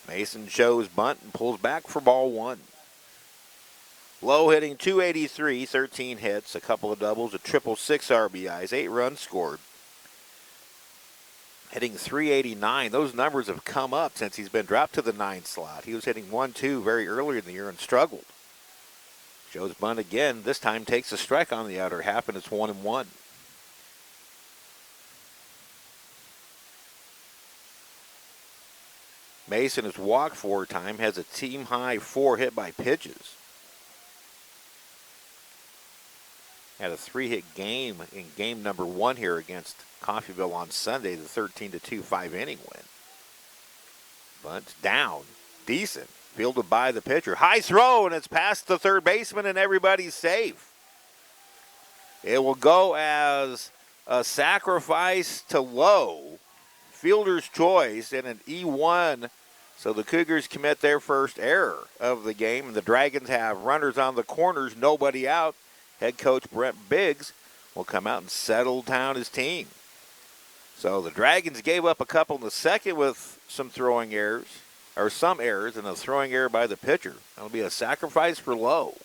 Speaker 1: Mason shows bunt and pulls back for ball 1. Lowe hitting 283, 13 hits, a couple of doubles, a triple, 6 RBIs, 8 runs scored. Hitting 389. Those numbers have come up since he's been dropped to the 9th slot. He was hitting 1-2 very early in the year and struggled. Shows bunt again. This time takes a strike on the outer half, and it's 1-1. Mason has walked 4 times, has a team-high 4 hit by pitches. Had a 3-hit game in game number 1 here against Coffeyville on Sunday, the 13-2 5-inning win. Bunt's down, decent, fielded by the pitcher. High throw, and it's past the third baseman, and everybody's safe. It will go as a sacrifice to Lowe. Fielder's choice and an E1. So the Cougars commit their first error of the game. And the Dragons have runners on the corners, nobody out. Head coach Brent Biggs will come out and settle down his team. So the Dragons gave up a couple in the second with some throwing errors, or some errors, and a throwing error by the pitcher. That'll be a sacrifice for Lowe.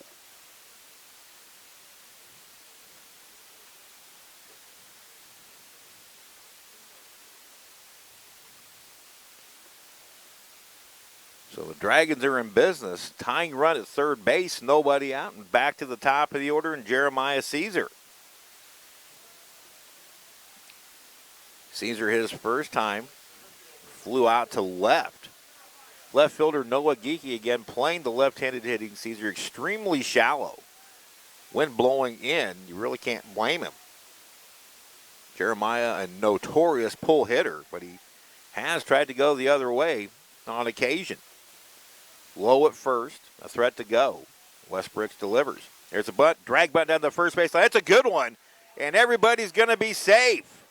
Speaker 1: So the Dragons are in business. Tying run at third base, nobody out, and back to the top of the order, and Jeremiah Caesar. Caesar hit his first time, flew out to left. Left fielder Noah Geeky again playing the left-handed hitting Caesar extremely shallow. Wind blowing in, you really can't blame him. Jeremiah, a notorious pull hitter, but he has tried to go the other way on occasion. Low at first, a threat to go. Westbrook delivers. There's a bunt, drag bunt down the first base line. That's a good one, and everybody's going to be safe.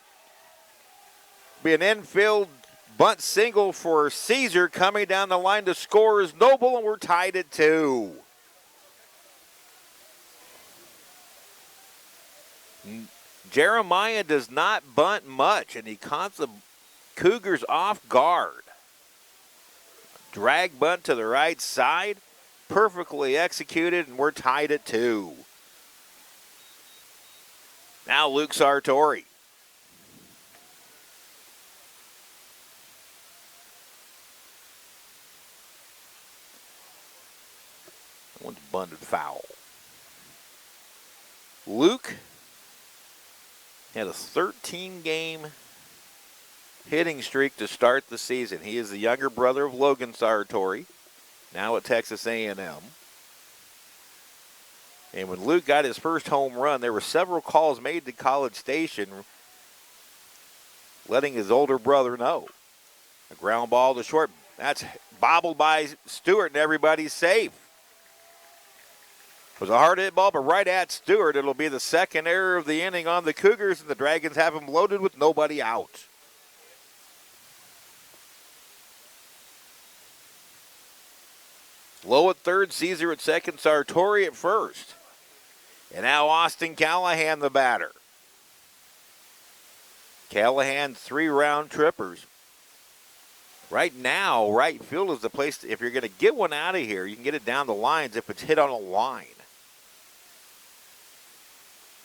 Speaker 1: Be an infield bunt single for Caesar. Coming down the line to score is Noble, and we're tied at 2. Jeremiah does not bunt much, and he caught the Cougars off guard. Drag bunt to the right side, perfectly executed, and we're tied at 2. Now Luke Sartori. That one's bunted foul. Luke had a 13-game hitting streak to start the season. He is the younger brother of Logan Sartori, now at Texas A&M. And when Luke got his first home run, there were several calls made to College Station letting his older brother know. A ground ball to short. That's bobbled by Stewart, and everybody's safe. It was a hard hit ball, but right at Stewart. It'll be the second error of the inning on the Cougars, and the Dragons have him loaded with nobody out. Low at third, Caesar at second, Sartori at first. And now Austin Callahan, the batter. Callahan, 3 round trippers. Right now, right field is the place, if you're going to get one out of here, you can get it down the lines if it's hit on a line.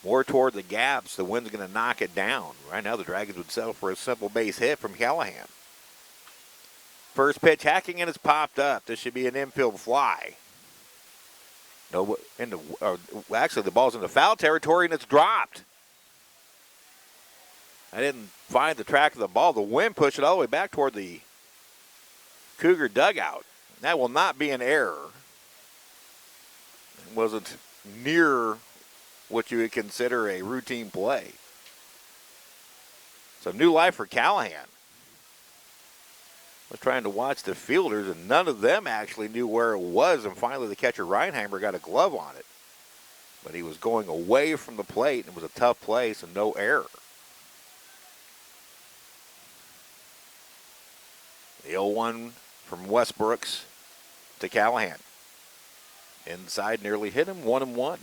Speaker 1: More toward the gaps, the wind's going to knock it down. Right now, the Dragons would settle for a simple base hit from Callahan. First pitch, hacking, and it's popped up. This should be an infield fly. No, actually, the ball's in the foul territory, and it's dropped. I didn't find the track of the ball. The wind pushed it all the way back toward the Cougar dugout. That will not be an error. It wasn't near what you would consider a routine play. So new life for Callahan. Was trying to watch the fielders, and none of them actually knew where it was, and finally the catcher Reinheimer got a glove on it. But he was going away from the plate, and it was a tough play, so no error. The 0-1 from Westbrooks to Callahan. Inside, nearly hit him, 1-1.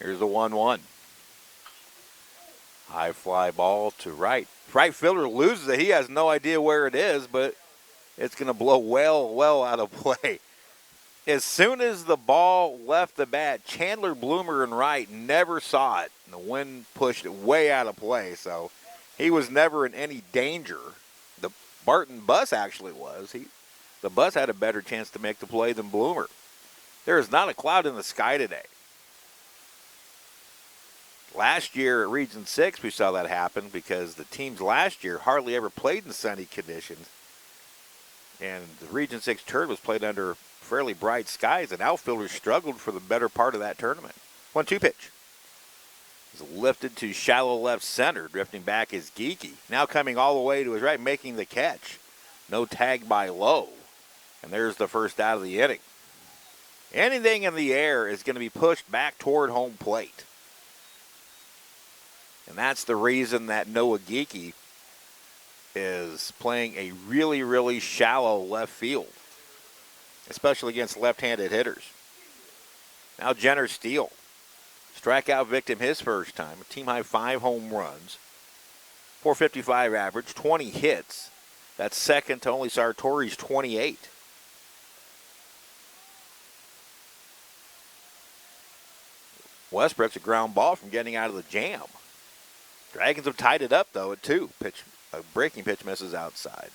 Speaker 1: Here's the 1-1. High fly ball to right. Right fielder loses it. He has no idea where it is, but it's going to blow well out of play. As soon as the ball left the bat, Chandler Bloomer and right never saw it. And the wind pushed it way out of play, so he was never in any danger. The Barton bus actually was. The bus had a better chance to make the play than Bloomer. There is not a cloud in the sky today. Last year at Region 6, we saw that happen because the teams last year hardly ever played in sunny conditions. And the Region 6 tournament was played under fairly bright skies, and outfielders struggled for the better part of that tournament. 1-2 pitch. It's lifted to shallow left center. Drifting back is Geeky. Now coming all the way to his right, making the catch. No tag by Lowe. And there's the first out of the inning. Anything in the air is going to be pushed back toward home plate. And that's the reason that Noah Geeky is playing a really shallow left field, especially against left-handed hitters. Now Jenner Steele, strikeout victim his first time, a team-high 5 home runs, .455 average, 20 hits. That's second to only Sartori's 28. Westbrook's a ground ball from getting out of the jam. Dragons have tied it up, though, at 2. A breaking pitch misses outside.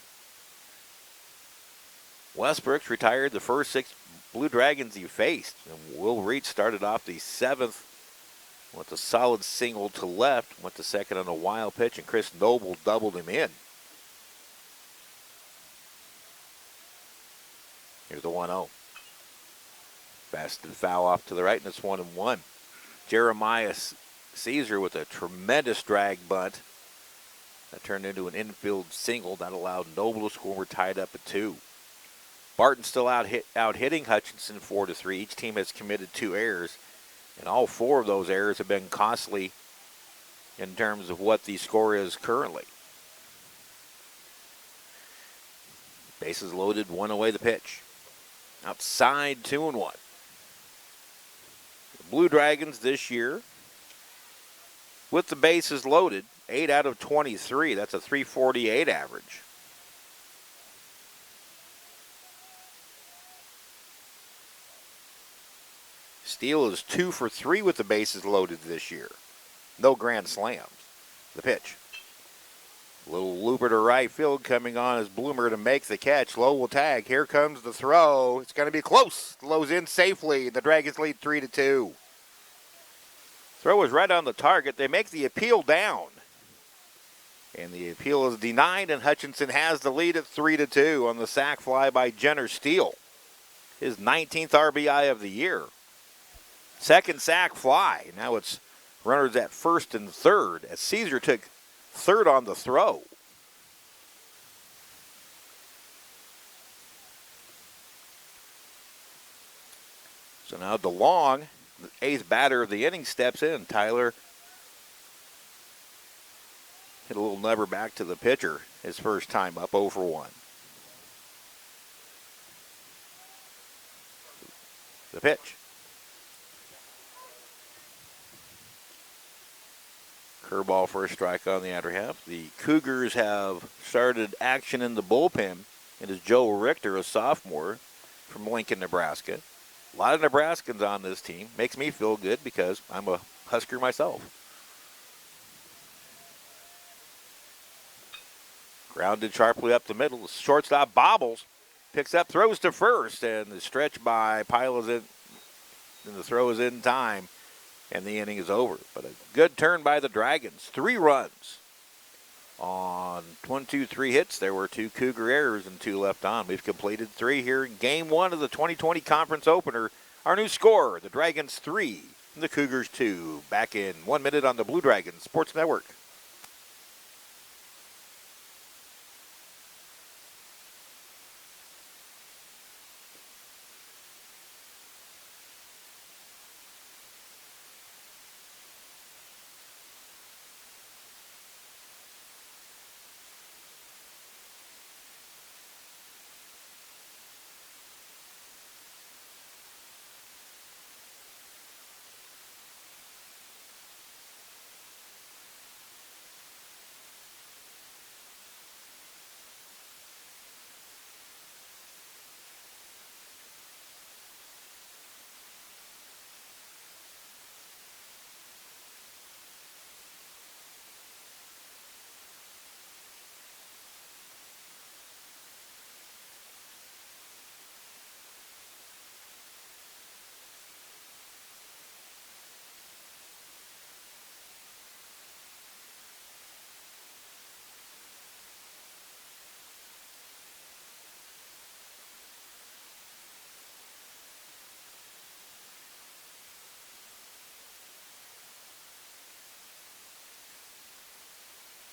Speaker 1: Westbrook's retired the first 6 Blue Dragons he faced. And Will Reach started off the 7th with a solid single to left, went to second on a wild pitch, and Chris Noble doubled him in. Here's the 1-0. Fast and foul off to the right, and it's 1-1. Jeremiah Caesar with a tremendous drag bunt that turned into an infield single that allowed Noble to score. We're tied up at 2. Barton still out hitting Hutchinson 4-3. Each team has committed 2 errors, and all 4 of those errors have been costly in terms of what the score is currently. Bases loaded, 1 away the pitch. Outside, 2-1. The Blue Dragons this year, with the bases loaded, 8 out of 23. That's a .348 average. Steele is 2 for 3 with the bases loaded this year. No grand slams. The pitch. Little looper to right field coming on is Bloomer to make the catch. Lowe will tag. Here comes the throw. It's going to be close. Lowe's in safely. The Dragons lead 3-2. Throw is right on the target. They make the appeal down. And the appeal is denied, and Hutchinson has the lead at 3-2 on the sac fly by Jenner Steele. His 19th RBI of the year. Second sac fly. Now it's runners at first and third as Caesar took third on the throw. So now DeLong, the 8th batter of the inning, steps in. Tyler hit a little never back to the pitcher his first time up, 0 for 1. The pitch. Curveball for a strike on the outer half. The Cougars have started action in the bullpen. It is Joe Richter, a sophomore from Lincoln, Nebraska. A lot of Nebraskans on this team. Makes me feel good because I'm a Husker myself. Grounded sharply up the middle. The shortstop bobbles. Picks up, throws to first, and the stretch by Pyle is in, and the throw is in time. And the inning is over. But a good turn by the Dragons. 3 runs on 1, 2, 3 hits. There were 2 Cougar errors and 2 left on. We've completed 3 here in Game 1 of the 2020 conference opener. Our new score, the Dragons 3, and the Cougars 2. Back in 1 minute on the Blue Dragons Sports Network.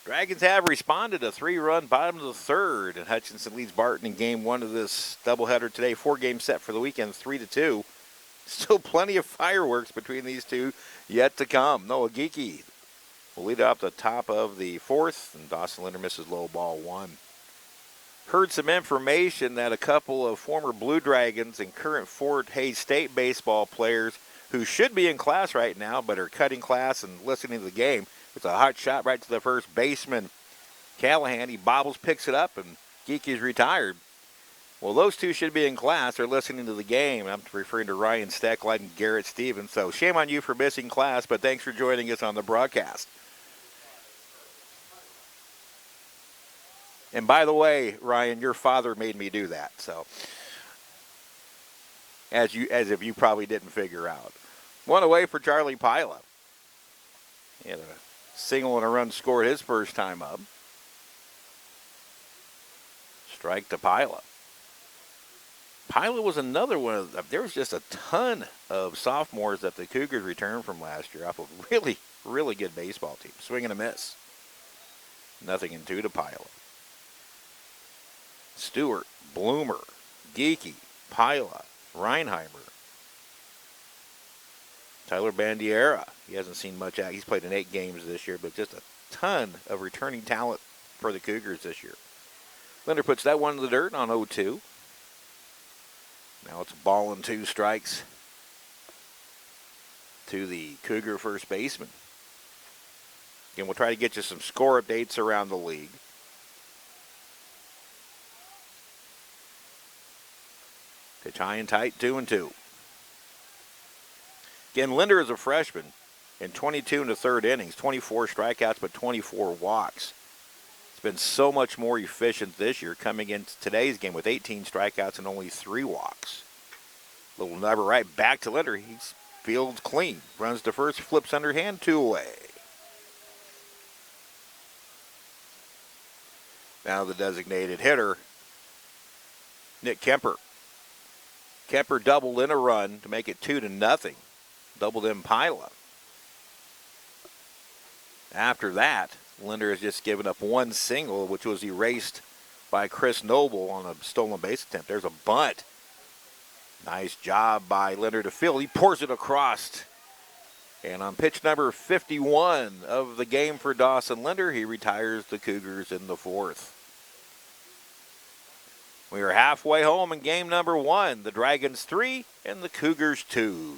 Speaker 1: Dragons have responded. A 3-run bottom of the third, and Hutchinson leads Barton in Game 1 of this doubleheader today. 4-game set for the weekend, 3-2. Still plenty of fireworks between these two yet to come. Noah Geeky will lead off the top of the 4th, and Dawson Linder misses low ball 1. Heard some information that a couple of former Blue Dragons and current Fort Hays State baseball players who should be in class right now but are cutting class and listening to the game. It's a hot shot right to the first baseman, Callahan. He bobbles, picks it up, and Geeky's retired. Well, those two should be in class. They're listening to the game. I'm referring to Ryan Stecklight and Garrett Stevens. So shame on you for missing class, but thanks for joining us on the broadcast. And by the way, Ryan, your father made me do that. So, as if you probably didn't figure out. One away for Charlie Pila. He had a single and a run scored his first time up. Strike to Pila. Pila was another one of there was just a ton of sophomores that the Cougars returned from last year off of really, really good baseball team. Swing and a miss. 0-2 to Pila. Stewart, Bloomer, Geeky, Pila, Reinheimer. Tyler Bandiera. He hasn't seen much action. He's played in 8 games this year, but just a ton of returning talent for the Cougars this year. Linder puts that one in the dirt on 0-2. Now it's a ball and 2 strikes to the Cougar first baseman. Again, we'll try to get you some score updates around the league. Pitch high and tight, 2-2. Again, Linder is a freshman in 22 and a third innings, 24 strikeouts, but 24 walks. It's been so much more efficient this year, coming into today's game with 18 strikeouts and only 3 walks. Little number right back to Linder. He fields clean, runs to first, flips underhand, 2 away. Now the designated hitter, Nick Kemper. Kemper doubled in a run to make it 2-0. Doubled in Pila. After that, Linder has just given up 1 single, which was erased by Chris Noble on a stolen base attempt. There's a bunt. Nice job by Linder to field. He pours it across. And on pitch number 51 of the game for Dawson Linder, he retires the Cougars in the 4th. We are halfway home in game number 1. The Dragons 3 and the Cougars 2.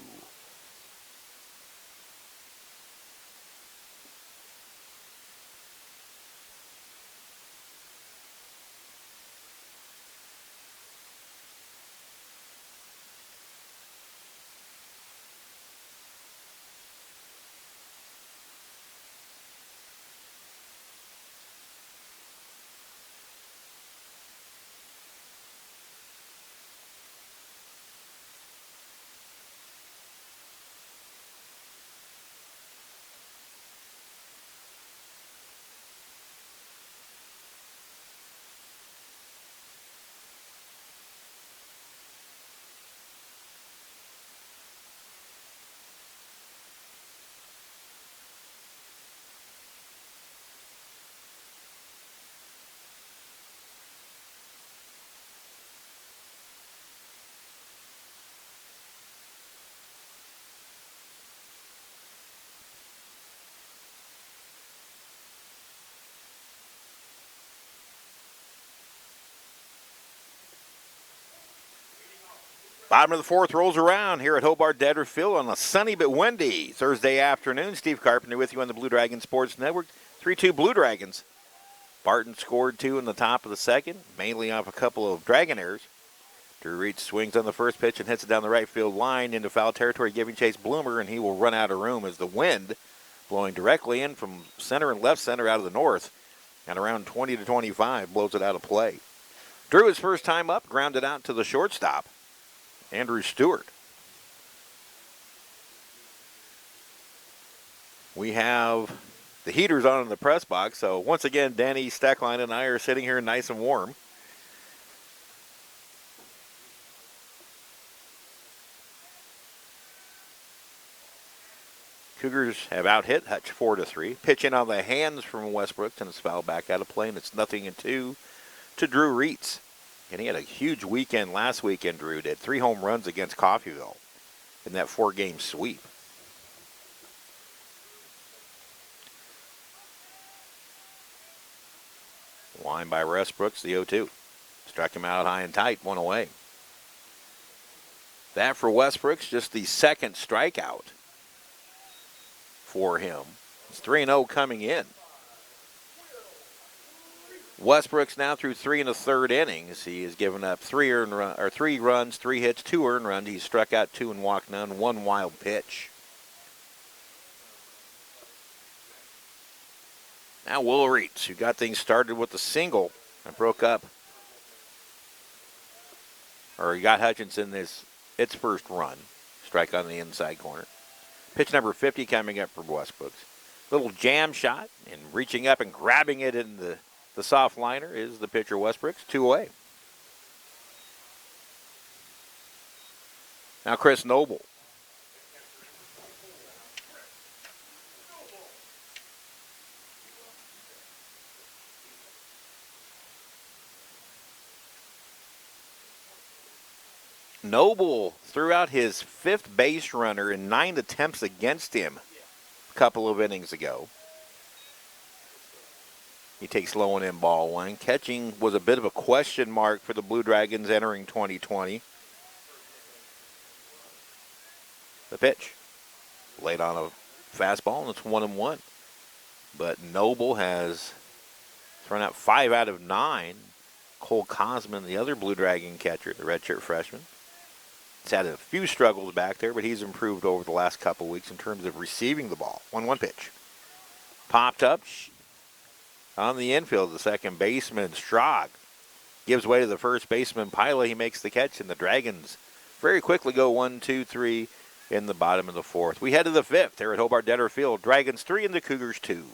Speaker 1: Bottom of the 4th rolls around here at Hobart-Detter Field on a sunny but windy Thursday afternoon. Steve Carpenter with you on the Blue Dragon Sports Network. 3-2 Blue Dragons. Barton scored 2 in the top of the 2nd, mainly off a couple of Dragon errors. Drew Reach swings on the first pitch and hits it down the right field line into foul territory, giving chase Bloomer, and he will run out of room as the wind blowing directly in from center and left center out of the north, and around 20 to 25 blows it out of play. Drew, his first time up, grounded out to the shortstop, Andrew Stewart. We have the heaters on in the press box, so once again, Danny Stackline and I are sitting here nice and warm. Cougars have out-hit Hutch 4-3. Pitching on the hands from Westbrook, and it's fouled back out of play, and it's 0-2 to Drew Reitz. And he had a huge weekend last weekend, Drew did. 3 home runs against Coffeyville in that 4-game sweep. Line by Russ Brooks, the 0-2. Struck him out high and tight, 1 away. That for Westbrook's just the 2nd strikeout for him. It's 3-0 coming in. Westbrook's now through 3 1/3 innings. He has given up 3 runs, 3 hits, 2 earned runs. He's struck out 2 and walked none, 1 wild pitch. Now Will Reitz, who got things started with a single It broke up. Or he got Hutchinson its first run. Strike on the inside corner. Pitch number 50 coming up for Westbrooks. Little jam shot, and reaching up and grabbing it in the soft liner is the pitcher Westbrooks. 2 away. Now Chris Noble. Noble threw out his 5th base runner in 9 attempts against him a couple of innings ago. He takes low and in ball 1. Catching was a bit of a question mark for the Blue Dragons entering 2020. The pitch. Laid on a fastball, and it's 1-1. But Noble has thrown out 5 out of 9. Cole Cosman, the other Blue Dragon catcher, the redshirt freshman, he's had a few struggles back there, but he's improved over the last couple weeks in terms of receiving the ball. 1-1 pitch. Popped up on the infield. The second baseman, Strog, gives way to the first baseman, Pila. He makes the catch, and the Dragons very quickly go 1-2-3 in the bottom of the 4th. We head to the 5th here at Hobart-Detter Field. Dragons 3 and the Cougars 2.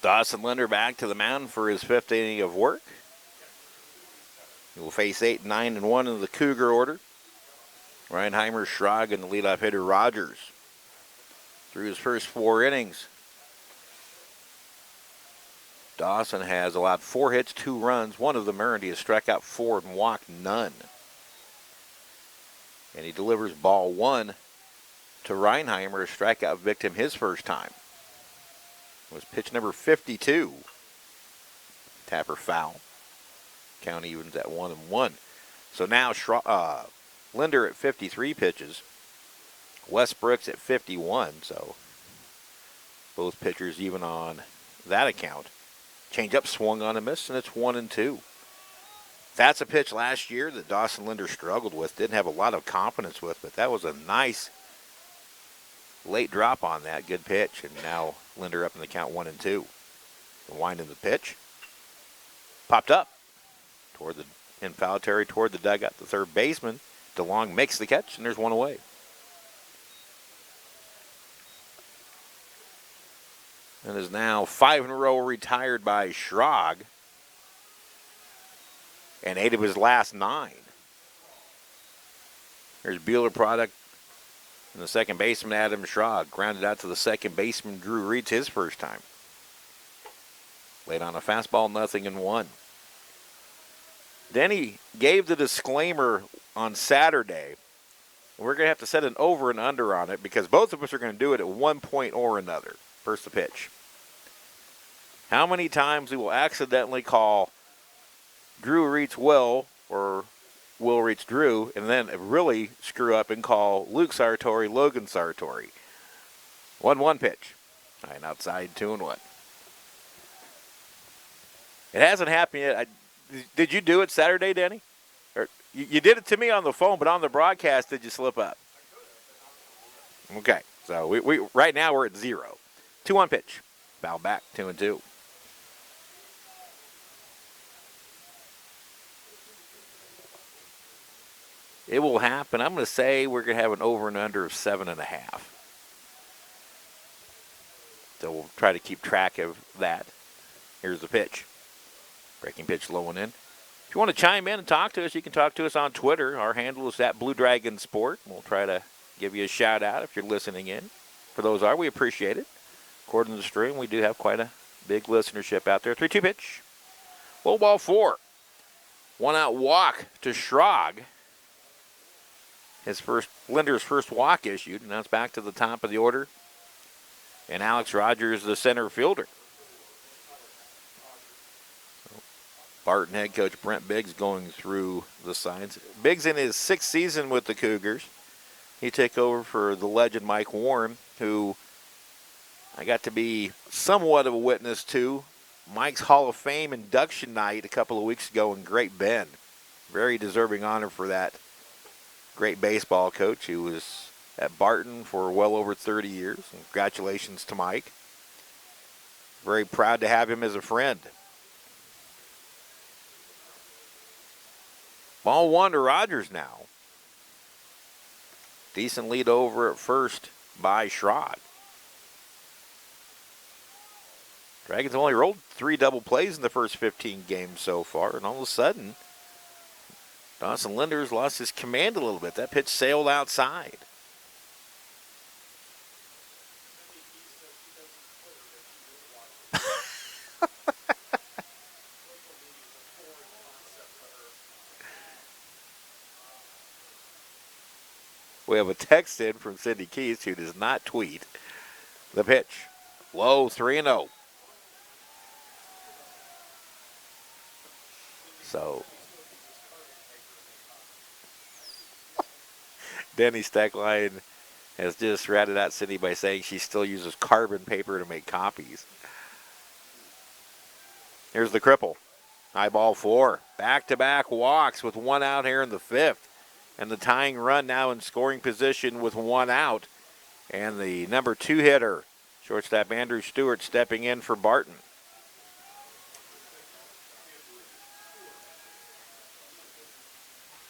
Speaker 1: Dawson Linder back to the mound for his 5th inning of work. He will face 8, 9, and 1 in the Cougar order. Reinheimer, Schrag, and the leadoff hitter Rogers. Through his first 4 innings, Dawson has allowed 4 hits, 2 runs. One of them earned. He has struck out 4 and walked none. And he delivers ball 1 to Reinheimer, a strikeout victim his first time. It was pitch number 52. Tapper foul. Count evens at 1-1. So now Linder at 53 pitches. Westbrooks at 51. So both pitchers even on that account. Changeup swung on a miss, and it's 1-2. That's a pitch last year that Dawson Linder struggled with. Didn't have a lot of confidence with, but that was a nice late drop on that. Good pitch. And now Linder up in the count 1-2. The wind in the pitch. Popped up toward the in foul territory, toward the dugout. The third baseman, DeLong, makes the catch, and there's 1 away. And is now 5 in a row retired by Schrag. And 8 of his last 9. There's Bueller product. And the second baseman, Adam Schrag, grounded out to the second baseman, Drew Reeds, his first time. Laid on a fastball, 0-1. Denny gave the disclaimer on Saturday. We're going to have to set an over and under on it because both of us are going to do it at one point or another. First the pitch. How many times we will accidentally call Drew Reeds Will or Will Reeds Drew, and then really screw up and call Luke Sartori Logan Sartori. 1-1 pitch. All right, outside, 2-1. It hasn't happened yet. Did you do it Saturday, Danny? Or you did it to me on the phone, but on the broadcast, did you slip up? Okay, so we right now we're at 0. 2-1 pitch. Foul back, 2-2. It will happen. I'm going to say we're going to have an over and under of 7.5. So we'll try to keep track of that. Here's the pitch. Breaking pitch low and in. If you want to chime in and talk to us, you can talk to us on Twitter. Our handle is @BlueDragonSport. We'll try to give you a shout out if you're listening in. For those we appreciate it. According to the stream, we do have quite a big listenership out there. 3-2 pitch. Low ball 4. 1 out walk to Schrag. Linder's first walk issued, and now it's back to the top of the order. And Alex Rogers, the center fielder. Barton head coach Brent Biggs going through the signs. Biggs in his 6th season with the Cougars. He took over for the legend Mike Warren, who I got to be somewhat of a witness to. Mike's Hall of Fame induction night a couple of weeks ago in Great Bend. Very deserving honor for that great baseball coach who was at Barton for well over 30 years. Congratulations to Mike. Very proud to have him as a friend. Ball 1 to Rogers now. Decent lead over at first by Schrag. Dragons only rolled 3 double plays in the first 15 games so far, and all of a sudden, Dawson Linder's lost his command a little bit. That pitch sailed outside. We have a text in from Cindy Keys, who does not tweet. The pitch. Low, 3-0. So, Denny Steckline has just ratted out Cindy by saying she still uses carbon paper to make copies. Here's the cripple. High ball 4. Back-to-back walks with 1 out here in the 5th. And the tying run now in scoring position with 1 out. And the number 2 hitter, shortstop Andrew Stewart, stepping in for Barton.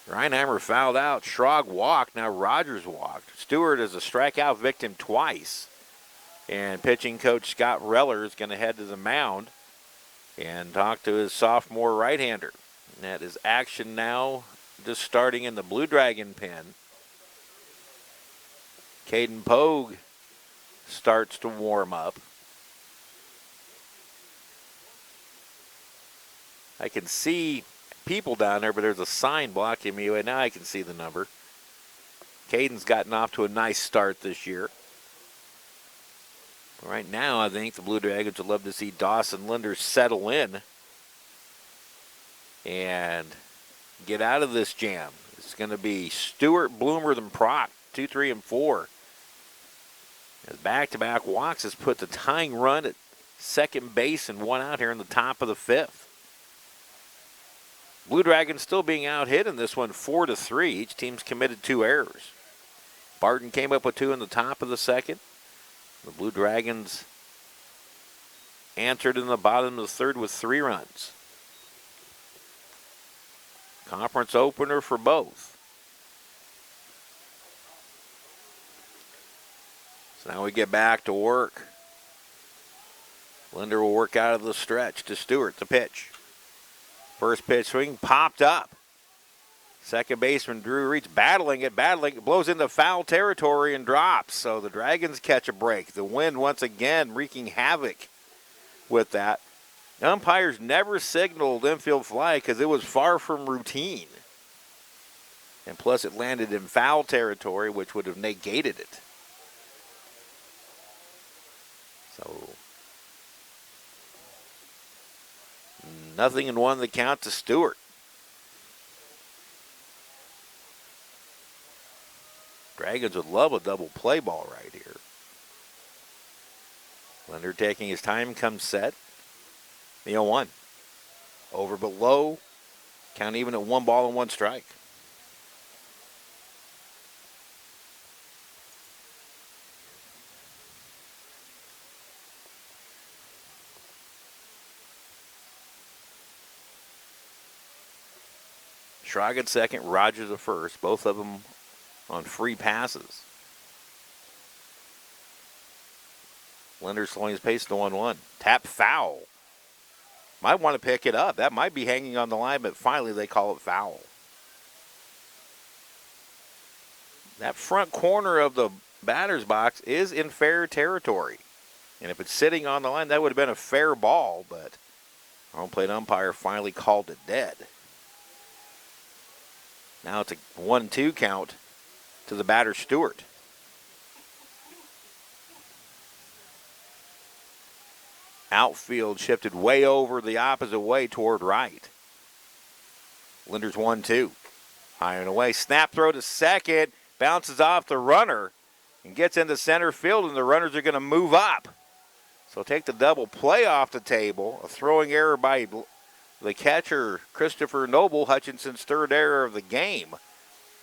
Speaker 1: Reinheimer fouled out. Schrag walked. Now Rogers walked. Stewart is a strikeout victim twice. And pitching coach Scott Reller is going to head to the mound and talk to his sophomore right-hander. And that is action now, just starting in the Blue Dragon pen. Caden Pogue starts to warm up. I can see people down there, but there's a sign blocking me away. Now I can see the number. Caden's gotten off to a nice start this year. Right now, I think the Blue Dragons would love to see Dawson Linder settle in and get out of this jam. It's going to be Stewart, Bloomer, and Prock, 2, 3, and 4. As back-to-back walks has put the tying run at second base and 1 out here in the top of the 5th. Blue Dragons still being out-hit in this one, 4-3. Each team's committed 2 errors. Barton came up with 2 in the top of the 2nd. The Blue Dragons answered in the bottom of the 3rd with 3 runs. Conference opener for both. So now we get back to work. Linder will work out of the stretch to Stewart, the pitch. First pitch swing popped up. Second baseman Drew Reach battling it, blows into foul territory and drops. So the Dragons catch a break. The wind once again wreaking havoc with that. The umpires never signaled infield fly because it was far from routine. And plus it landed in foul territory, which would have negated it. So 0-1 the count to Stewart. Dragons would love a double play ball right here. Linder taking his time, comes set. The 0-1. Over but low. Count even at 1 ball and 1 strike. Schrag at second, Rogers at first. Both of them on free passes. Linder slowing his pace to 1-1. Tap foul. Might want to pick it up. That might be hanging on the line, but finally they call it foul. That front corner of the batter's box is in fair territory. And if it's sitting on the line, that would have been a fair ball, but our home plate umpire finally called it dead. Now it's a 1-2 count to the batter, Stewart. Outfield shifted way over the opposite way toward right. Linder's 1-2. High and away. Snap throw to second. Bounces off the runner and gets into center field, and the runners are going to move up. So take the double play off the table. A throwing error by the catcher, Christopher Noble, Hutchinson's third error of the game.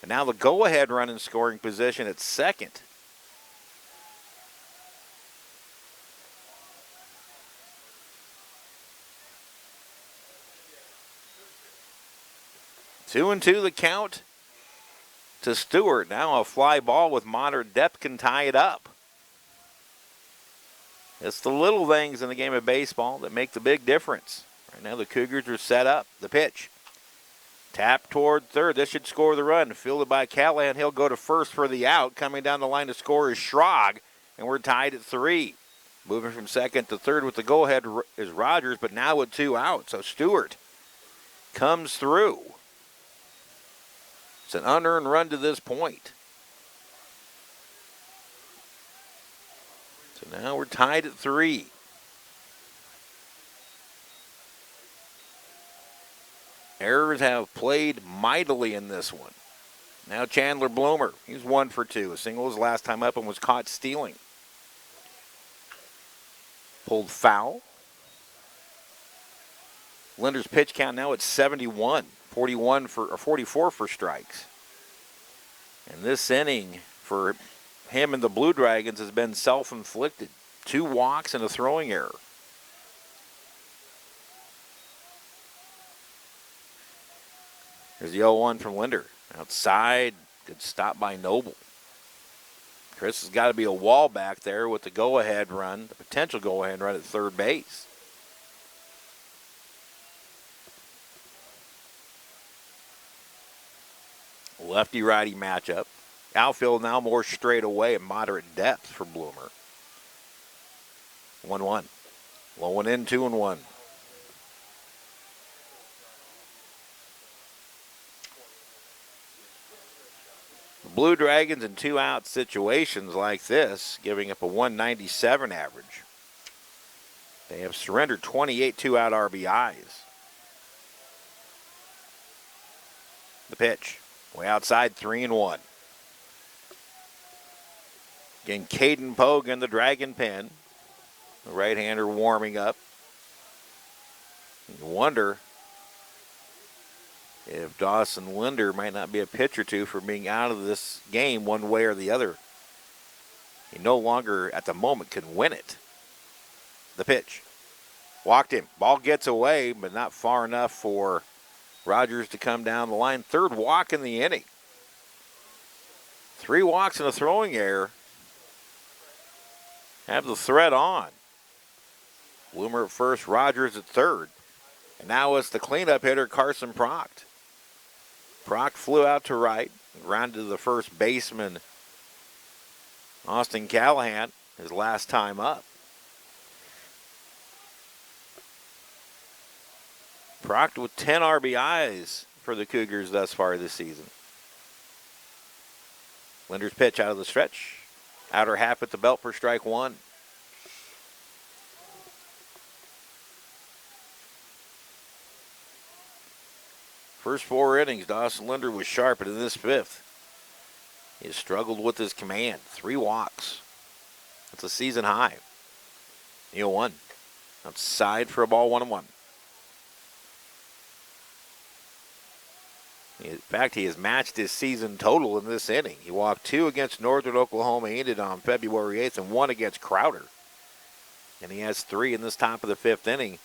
Speaker 1: And now the go-ahead run in scoring position at second. Two and two the count to Stewart. Now a fly ball with moderate depth can tie it up. It's the little things in the game of baseball that make the big difference. Right now the Cougars are set up. The pitch. Tap toward third. This should score the run. Fielded by Callahan. He'll go to first for the out. Coming down the line to score is Schrag, and we're tied at 3. Moving from second to third with the go-ahead is Rogers, but now with 2 out. So Stewart comes through. It's an unearned run to this point. So now we're tied at 3. Errors have played mightily in this one. Now Chandler Bloomer. He's 1 for 2. A single his last time up and was caught stealing. Pulled foul. Linder's pitch count now at 71. 44 for strikes. And this inning for him and the Blue Dragons has been self-inflicted. 2 walks and a throwing error. Here's the 0-1 from Linder. Outside, good stop by Noble. Chris has got to be a wall back there with the go-ahead run, the potential go-ahead run at third base. Lefty-righty matchup. Outfield now more straight away at moderate depth for Bloomer. 1-1. Low one in, 2-1. The Blue Dragons in 2-out situations like this, giving up a 197 average. They have surrendered 28 2-out RBIs. The pitch. Way outside, 3-1. Again, Caden Pogue in the Dragon pen. The right-hander warming up. You wonder if Dawson Linder might not be a pitch or two for being out of this game one way or the other. He no longer, at the moment, can win it. The pitch. Walked him. Ball gets away, but not far enough for Rogers to come down the line. Third walk in the inning. 3 walks and a throwing error. Have the threat on. Bloomer at first, Rogers at third. And now it's the cleanup hitter, Carson Proct. Proct flew out to right, grounded to the first baseman, Austin Callahan, his last time up. Proct with 10 RBIs for the Cougars thus far this season. Linder's pitch out of the stretch. Outer half at the belt for strike 1. First 4 innings, Dawson Linder was sharp, but in this 5th, he has struggled with his command. 3 walks. That's a season high. 0-1. Outside for a ball, 1-1. In fact, he has matched his season total in this inning. He walked 2 against Northern Oklahoma. He ended on February 8th and 1 against Crowder. And he has 3 in this top of the 5th inning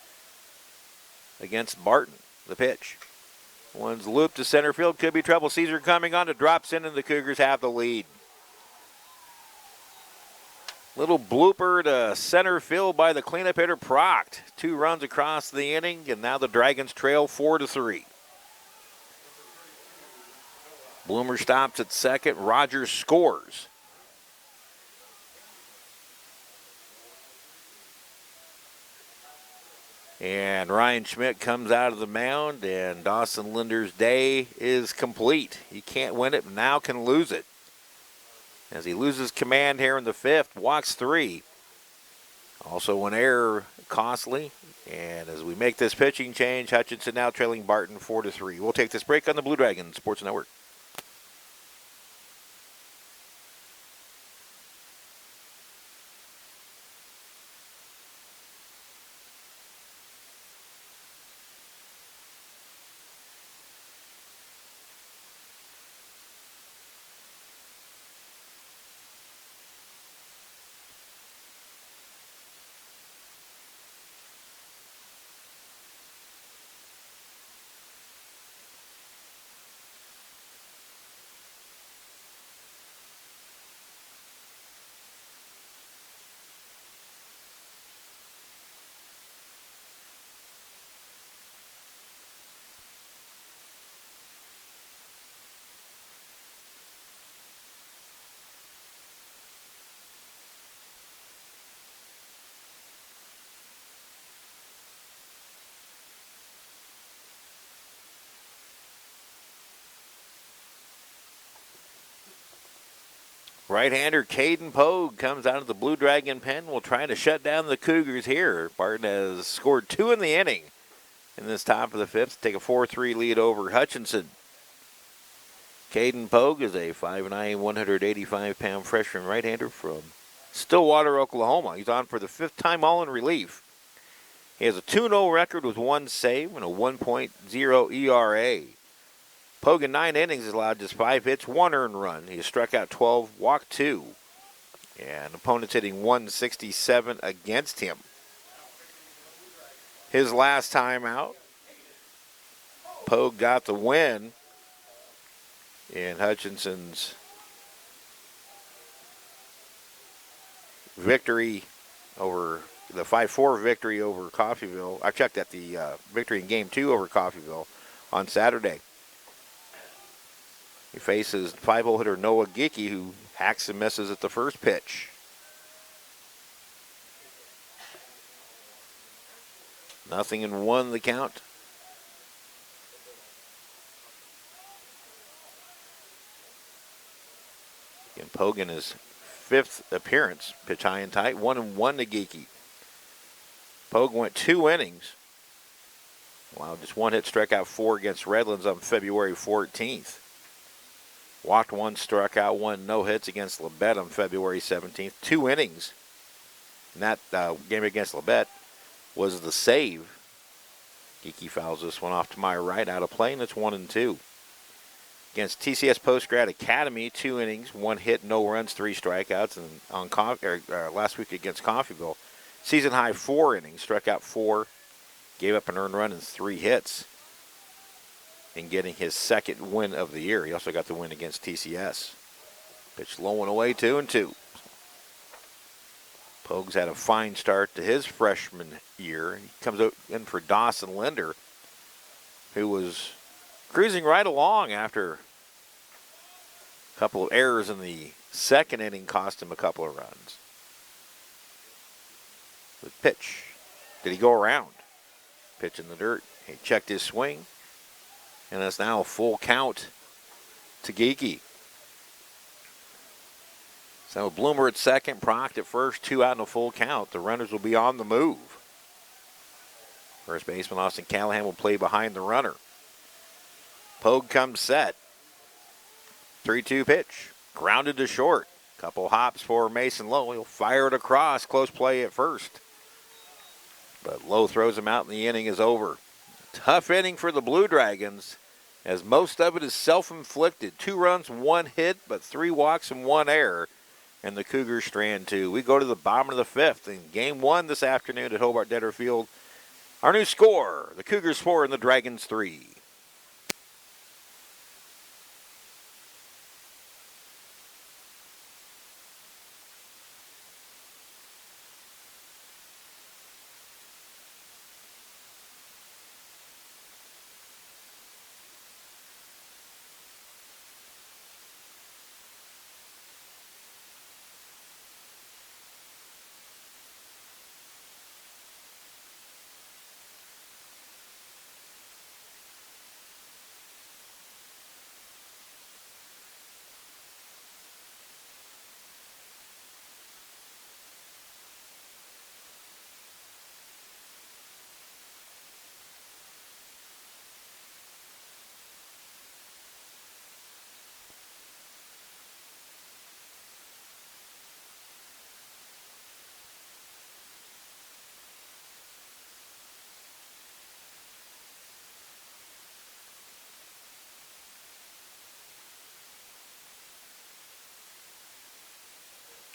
Speaker 1: against Barton. The pitch. One's looped to center field. Could be trouble. Caesar coming on. It drops in, and the Cougars have the lead. Little blooper to center field by the cleanup hitter Proct. 2 runs across the inning, and now the Dragons trail 4-3. Bloomer stops at second. Rogers scores. And Ryan Schmidt comes out of the mound, and Dawson Linder's day is complete. He can't win it, now can lose it. As he loses command here in the 5th, walks 3. Also an error costly. And as we make this pitching change, Hutchinson now trailing Barton 4-3. We'll take this break on the Blue Dragon Sports Network. Right-hander Caden Pogue comes out of the Blue Dragon pen. Will try to shut down the Cougars here. Barton has scored 2 in the inning in this top of the 5th. Take a 4-3 lead over Hutchinson. Caden Pogue is a 5'9", 185-pound freshman right-hander from Stillwater, Oklahoma. He's on for the 5th time all in relief. He has a 2-0 record with 1 save and a 1.0 ERA. Pogue in 9 innings has allowed just 5 hits, 1 earned run. He has struck out 12, walked 2. And opponents hitting 167 against him. His last time out, Pogue got the win in Hutchinson's victory over the 5-4 victory over Coffeyville. I checked at the victory in Game 2 over Coffeyville on Saturday. He faces 5-hole hitter Noah Gickey, who hacks and misses at the first pitch. Nothing and 1 the count. And Pogue in his 5th appearance, pitch high and tight, 1-1 to Gickey. Pogue went 2 innings. Wow, just 1 hit, struck out 4 against Redlands on February 14th. Walked 1, struck out 1, no hits against Labette on February 17th. 2 innings. And that game against Labette was the save. Gickey fouls this one off to my right, out of play, and it's 1-2. Against TCS Postgrad Academy, 2 innings, 1 hit, no runs, 3 strikeouts. And on last week against Coffeyville, season high 4 innings, struck out 4, gave up an earned run and 3 hits. In getting his 2nd win of the year. He also got the win against TCS. Pitch low and away, 2-2. Pogue's had a fine start to his freshman year. He comes out in for Dawson Linder, who was cruising right along after a couple of errors in the 2nd inning cost him a couple of runs. The pitch. Did he go around? Pitch in the dirt. He checked his swing. And it's now a full count to Gickey. So Bloomer at second, Proct at first, 2 out in a full count. The runners will be on the move. First baseman Austin Callahan will play behind the runner. Pogue comes set. 3-2 pitch. Grounded to short. Couple hops for Mason Lowe. He'll fire it across. Close play at first. But Lowe throws him out and the inning is over. Tough inning for the Blue Dragons. as most of it is self-inflicted. 2 runs, 1 hit, but 3 walks and 1 error. And the Cougars strand 2. We go to the bottom of the 5th in Game 1 this afternoon at Hobart-Detter Field. Our new score, the Cougars 4 and the Dragons 3.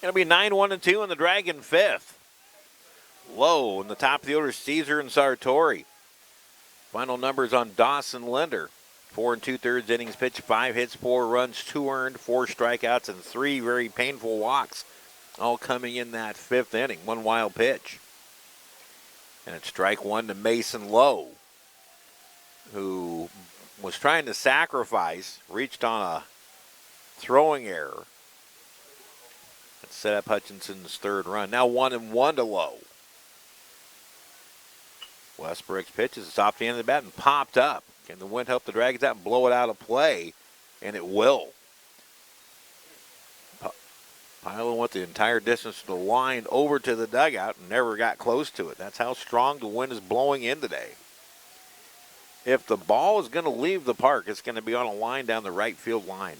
Speaker 1: It'll be 9-1-2 in the Dragon 5th. Low in the top of the order, Caesar and Sartori. Final numbers on Dawson Linder. 4 2/3 innings pitched, 5 hits, 4 runs, 2 earned, 4 strikeouts, and 3 very painful walks. All coming in that 5th inning. 1 wild pitch. And it's strike 1 to Mason Lowe, who was trying to sacrifice, reached on a throwing error. That set up Hutchinson's 3rd run. Now 1-1 to Lowe. Westbrook's pitches. It's off the end of the bat and popped up. Can the wind help the Dragons out and blow it out of play? And it will. Pilo went the entire distance to the line over to the dugout and never got close to it. That's how strong the wind is blowing in today. If the ball is going to leave the park, it's going to be on a line down the right field line.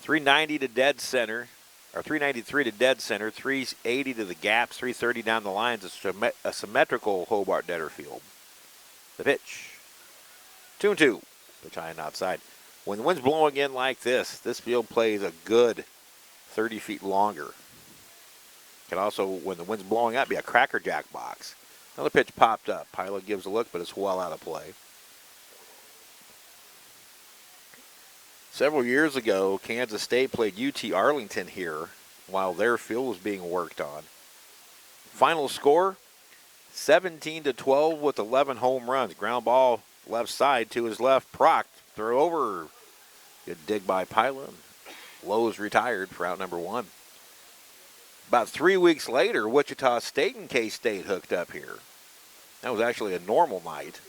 Speaker 1: 390 to dead center, or 393 to dead center, 380 to the gaps, 330 down the lines. It's a symmetrical Hobart-Detter Field. The pitch. 2-2. Pitch high and outside. When the wind's blowing in like this field plays a good 30 feet longer. Can also, when the wind's blowing up, be a crackerjack box. Another pitch popped up. Pilot gives a look, but it's well out of play. Several years ago, Kansas State played UT Arlington here while their field was being worked on. Final score, 17-12 with 11 home runs. Ground ball left side to his left. Proc, throw over. Good dig by Pilot. Lowe's retired for out number 1. About 3 weeks later, Wichita State and K-State hooked up here. That was actually a normal night.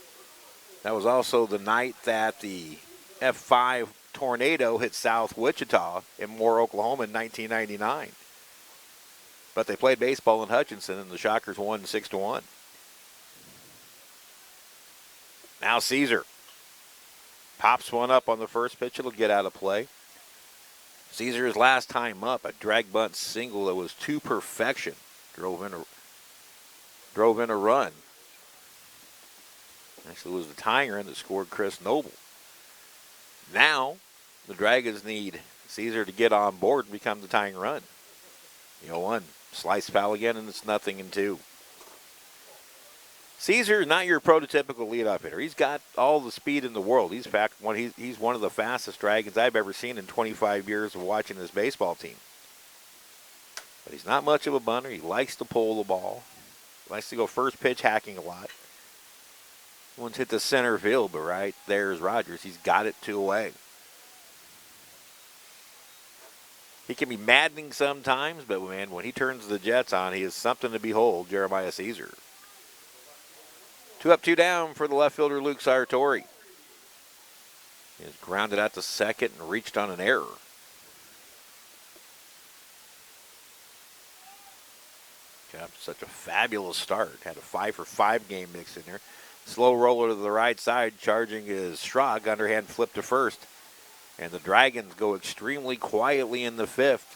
Speaker 1: That was also the night that the F5 tornado hit South Wichita in Moore, Oklahoma in 1999. But they played baseball in Hutchinson, and the Shockers won 6-1. Now Caesar pops one up on the first pitch. It'll get out of play. Caesar's last time up, a drag bunt single that was to perfection. Drove in a run. Actually, it was the tying run that scored Chris Noble. Now, the Dragons need Caesar to get on board and become the tying run. 0-1. Slice foul again, and it's 0-2. Caesar is not your prototypical leadoff hitter. He's got all the speed in the world. He's one of the fastest Dragons I've ever seen in 25 years of watching this baseball team. But he's not much of a bunter. He likes to pull the ball. Likes to go first pitch hacking a lot. One's hit the center field, but right there's Rogers. He's got it 2 away. He can be maddening sometimes, but man, when he turns the Jets on, he is something to behold, Jeremiah Caesar. 2 up, 2 down for the left fielder, Luke Sartori. He has grounded out to second and reached on an error. Got such a fabulous start. Had a 5-for-5 game mix in there. Slow roller to the right side, charging his Schrag, underhand flip to first. And the Dragons go extremely quietly in the 5th.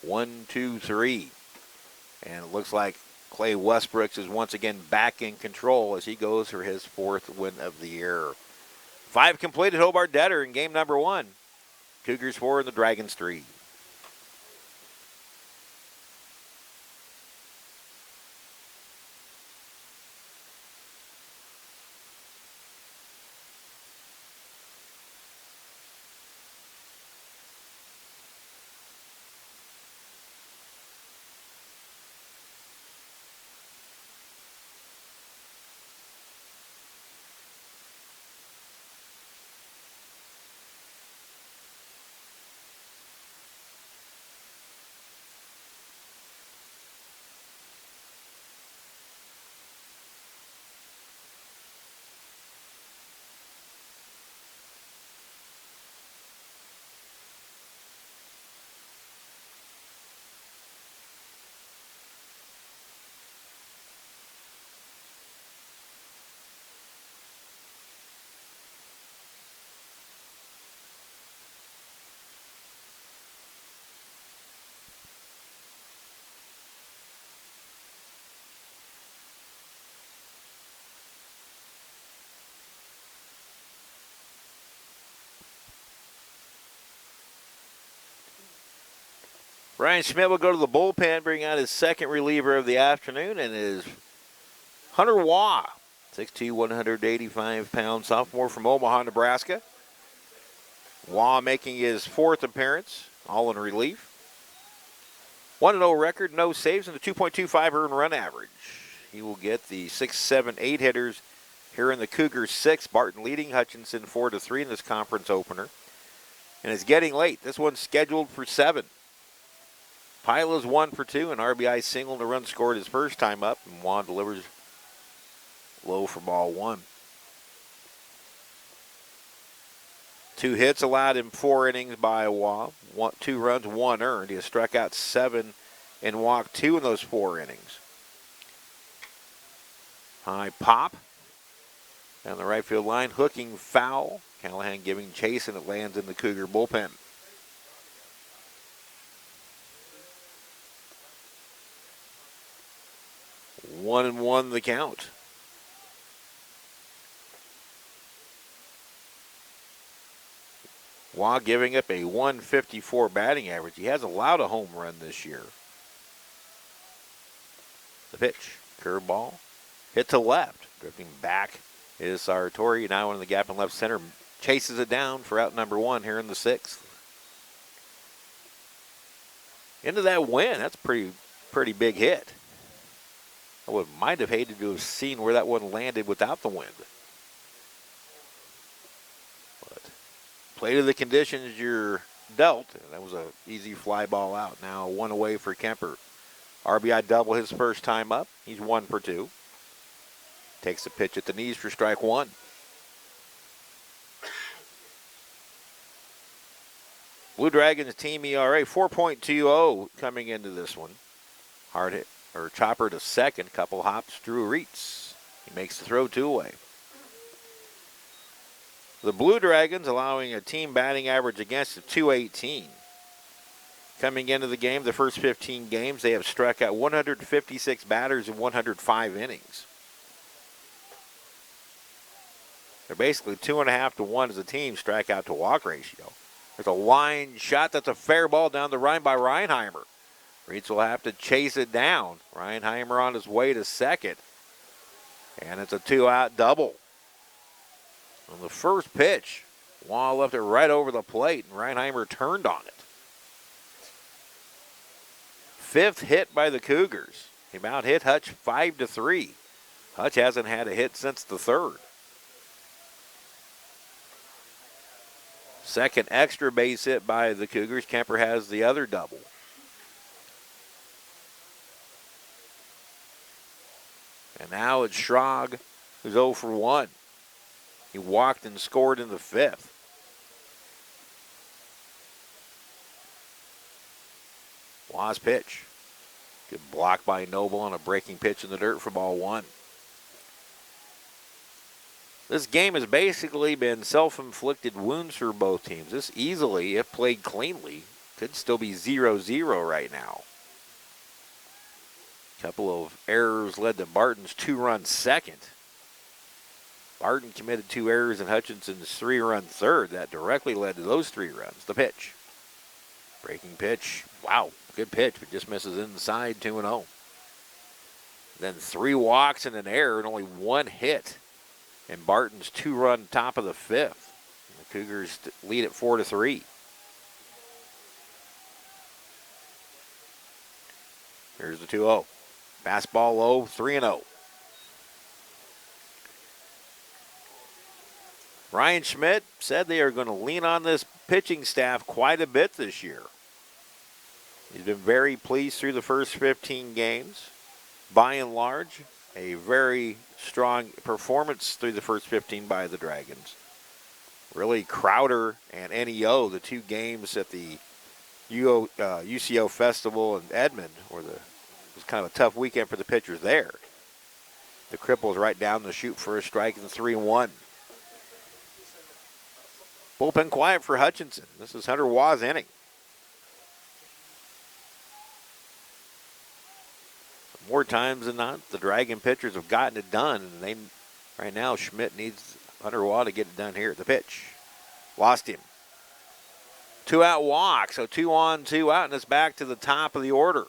Speaker 1: 1, 2, 3. And it looks like Clay Westbrooks is once again back in control as he goes for his 4th win of the year. 5 completed Hobart-Detter in game number 1. Cougars 4 and the Dragons 3. Brian Schmidt will go to the bullpen, bring out his second reliever of the afternoon, and is Hunter Waugh, 6'2", 185-pound sophomore from Omaha, Nebraska. Waugh making his 4th appearance, all in relief. 1-0 record, no saves, and a 2.25 earned run average. He will get the 6, 7, 8 hitters here in the Cougars 6. Barton leading Hutchinson 4-3 in this conference opener. And it's getting late. This one's scheduled for 7. Pila's 1 for 2, an RBI single, and a run scored his first time up, and Waugh delivers low for ball 1. 2 hits allowed in 4 innings by Waugh. 2 runs, 1 earned. He has struck out 7 and walked 2 in those 4 innings. High pop down the right field line, hooking foul. Callahan giving chase, and it lands in the Cougar bullpen. 1-1 the count. Waugh giving up a 154 batting average. He has allowed a home run this year. The pitch, curveball, hit to left. Drifting back is Sartori, now in the gap in left center. Chases it down for out number 1 here in the 6th. Into that win. That's a pretty big hit. I might have hated to have seen where that one landed without the wind. But play to the conditions you're dealt. That was an easy fly ball out. Now 1 away for Kemper. RBI double his first time up. He's 1 for 2. Takes a pitch at the knees for strike 1. Blue Dragons team ERA 4.20 coming into this one. Hard hit, or chopper to second, couple hops, Drew Reitz. He makes the throw 2 away. The Blue Dragons allowing a team batting average against of 218. Coming into the game, the first 15 games, they have struck out 156 batters in 105 innings. They're basically 2.5 to 1 as a team strikeout to walk ratio. There's a line shot. That's a fair ball down the line by Reinheimer. Reitz will have to chase it down. Reinheimer on his way to second. And it's a 2-out double. On the first pitch, Waugh left it right over the plate, and Reinheimer turned on it. 5th hit by the Cougars. Came out hit Hutch 5-3. Hutch hasn't had a hit since the 3rd. Second extra base hit by the Cougars. Kemper has the other double. And now it's Schrag, who's 0 for 1. He walked and scored in the 5th. Waugh's pitch. Good block by Noble on a breaking pitch in the dirt for ball 1. This game has basically been self-inflicted wounds for both teams. This easily, if played cleanly, could still be 0-0 right now. Couple of errors led to Barton's 2-run second. Barton committed 2 errors in Hutchinson's 3-run third. That directly led to those 3 runs. The pitch. Breaking pitch. Wow, good pitch, but just misses inside 2-0. Then 3 walks and an error and only 1 hit in Barton's 2-run top of the 5th. The Cougars lead at 4-3. Here's the 2-0. Fastball low, 3-0. Ryan Schmidt said they are going to lean on this pitching staff quite a bit this year. He's been very pleased through the first 15 games. By and large, a very strong performance through the first 15 by the Dragons. Really, Crowder and NEO, the 2 games at the UCO Festival in Edmond, it was kind of a tough weekend for the pitchers there. The Cripples right down the chute for a strike and 3-1. Bullpen quiet for Hutchinson. This is Hunter Waugh's inning. More times than not, the Dragon pitchers have gotten it done, and right now Schmidt needs Hunter Waugh to get it done here. The pitch. Lost him. 2-out walk, so 2 on, 2 out, and it's back to the top of the order.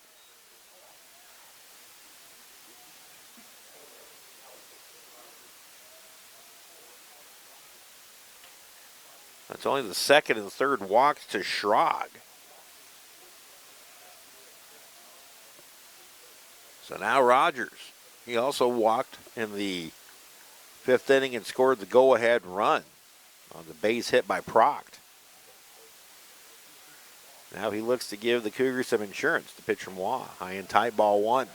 Speaker 1: That's only the 2nd and 3rd walks to Schrag. So now Rogers. He also walked in the 5th inning and scored the go-ahead run on the base hit by Proct. Now he looks to give the Cougars some insurance. The pitch from Waugh. High and tight, ball 1.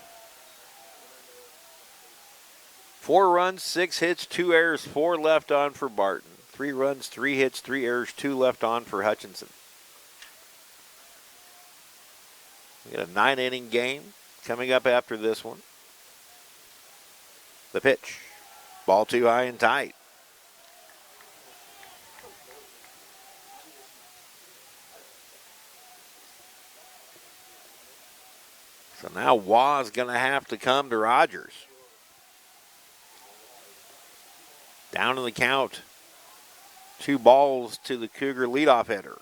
Speaker 1: 4 runs, 6 hits, 2 errors, 4 left on for Barton. 3 runs, 3 hits, 3 errors, 2 left on for Hutchinson. We got a 9-inning game coming up after this one. The pitch. Ball 2 high and tight. So now Waugh's going to have to come to Rogers. Down in the count. 2 balls to the Cougar leadoff hitter.